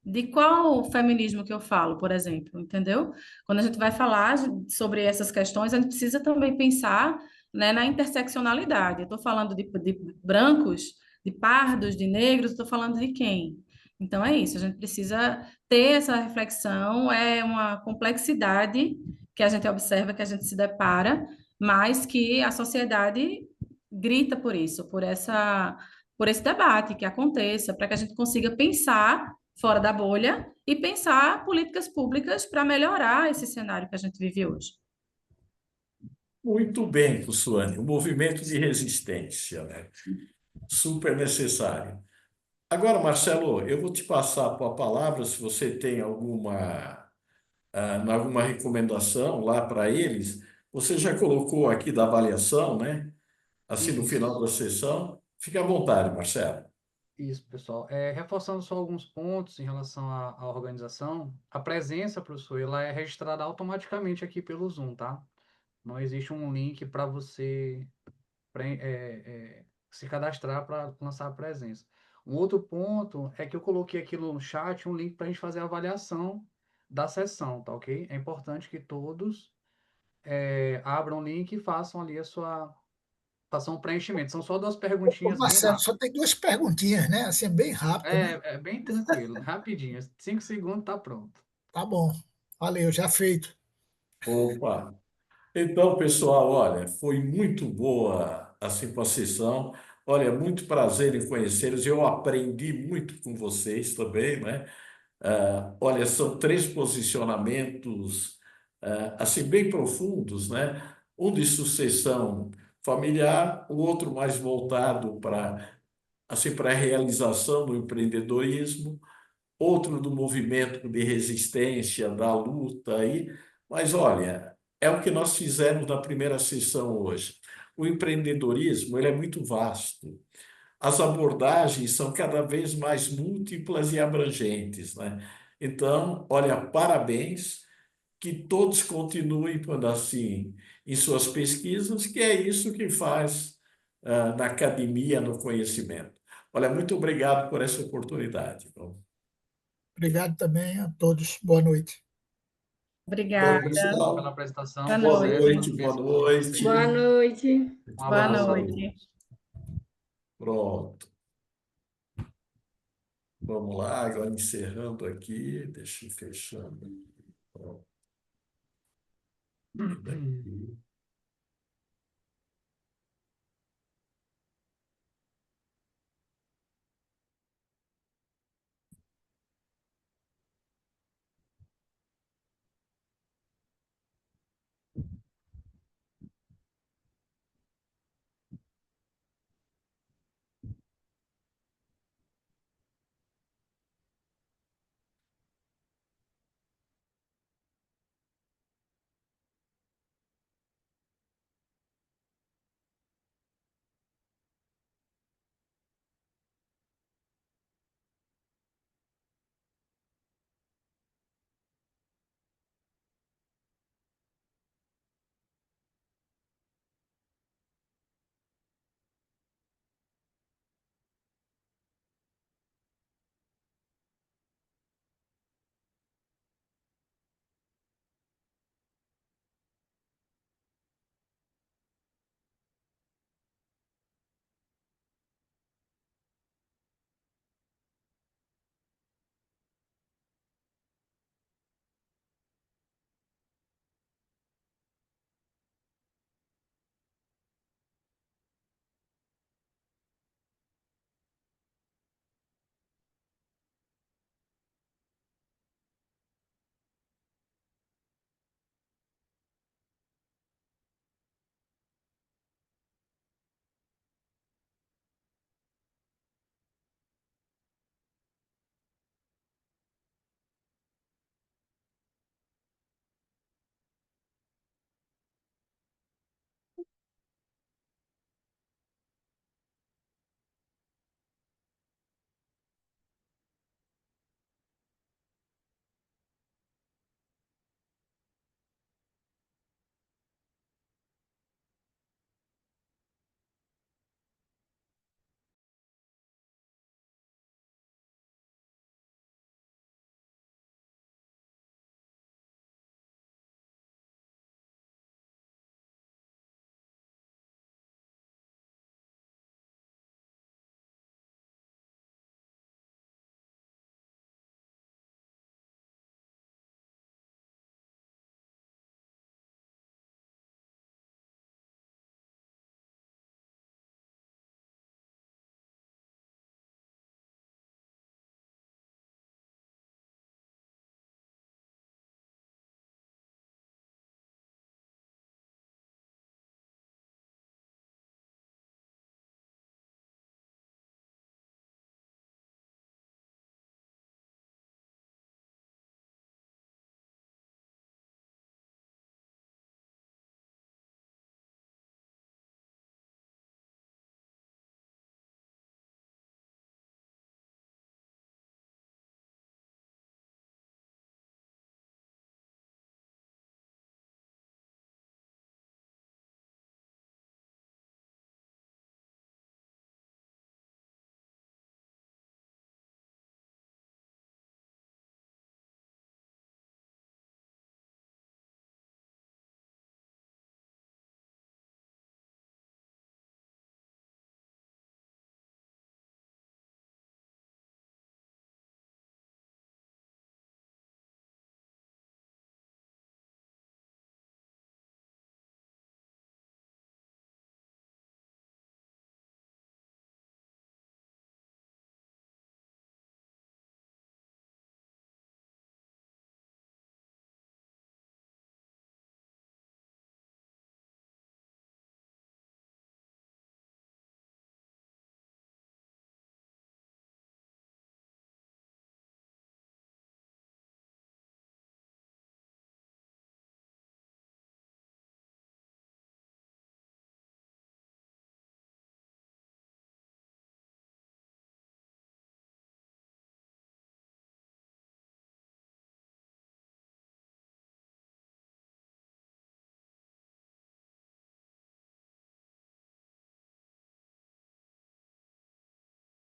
[SPEAKER 6] de qual feminismo que eu falo, por exemplo, entendeu? Quando a gente vai falar sobre essas questões, a gente precisa também pensar, né, na interseccionalidade. Eu estou falando de brancos, de pardos, de negros, estou falando de quem? Então é isso, a gente precisa ter essa reflexão, é uma complexidade que a gente observa, que a gente se depara, mas que a sociedade grita por isso, por esse debate que aconteça, para que a gente consiga pensar fora da bolha e pensar políticas públicas para melhorar esse cenário que a gente vive hoje.
[SPEAKER 4] Muito bem, Sussuane, um movimento de resistência, né? Super necessário. Agora, Marcelo, eu vou te passar a palavra se você tem alguma recomendação lá para eles. Você já colocou aqui da avaliação, né? Assim, no final da
[SPEAKER 2] Isso,
[SPEAKER 4] sessão. Fique à vontade, Marcelo.
[SPEAKER 2] isso, pessoal. Reforçando só alguns pontos em relação à organização, a presença, professor, ela é registrada automaticamente aqui pelo Zoom, tá? Não existe um link para você se cadastrar para lançar a presença. Um outro ponto é que eu coloquei aqui no chat um link para a gente fazer a avaliação da sessão, tá ok? É importante que todos abram o link e façam ali façam um preenchimento. São só duas
[SPEAKER 3] Ô,
[SPEAKER 2] perguntinhas bem
[SPEAKER 3] Marcelo,
[SPEAKER 2] rápidas.
[SPEAKER 3] só tem duas perguntinhas, né? Assim, bem rápido, né?
[SPEAKER 2] É bem tranquilo, rapidinho. 5 segundos tá pronto.
[SPEAKER 3] Tá bom. Valeu, já feito.
[SPEAKER 4] Opa! Então, pessoal, olha, foi muito boa assim, a sessão. Olha, muito prazer em conhecê-los. Eu aprendi muito com vocês também, né? Olha, são três posicionamentos assim bem profundos, né? Um de sucessão familiar, o outro mais voltado para a realização do empreendedorismo, outro do movimento de resistência, da luta aí. Mas olha, é o que nós fizemos na primeira sessão hoje. O empreendedorismo, ele é muito vasto. As abordagens são cada vez mais múltiplas e abrangentes, né? Então, olha, parabéns, que todos continuem, quando assim, em suas pesquisas, que é isso que faz na academia, no conhecimento. Olha, muito obrigado por essa oportunidade.
[SPEAKER 3] Obrigado também a todos. Boa noite.
[SPEAKER 4] Bom,
[SPEAKER 6] Obrigada.
[SPEAKER 2] Obrigado pela
[SPEAKER 4] pessoal,
[SPEAKER 2] apresentação,
[SPEAKER 6] Boa
[SPEAKER 2] foi um
[SPEAKER 4] boa
[SPEAKER 2] prazer
[SPEAKER 6] noite.
[SPEAKER 4] noite,
[SPEAKER 2] ver
[SPEAKER 4] boa
[SPEAKER 2] esse conteúdo com
[SPEAKER 7] Boa
[SPEAKER 2] vocês.
[SPEAKER 4] noite.
[SPEAKER 7] noite.
[SPEAKER 2] Um
[SPEAKER 6] Boa
[SPEAKER 2] abraço a
[SPEAKER 4] Boa.
[SPEAKER 6] noite.
[SPEAKER 2] todos.
[SPEAKER 4] Pronto. Vamos lá, agora encerrando aqui, deixa eu ir fechando. Pronto. E daqui.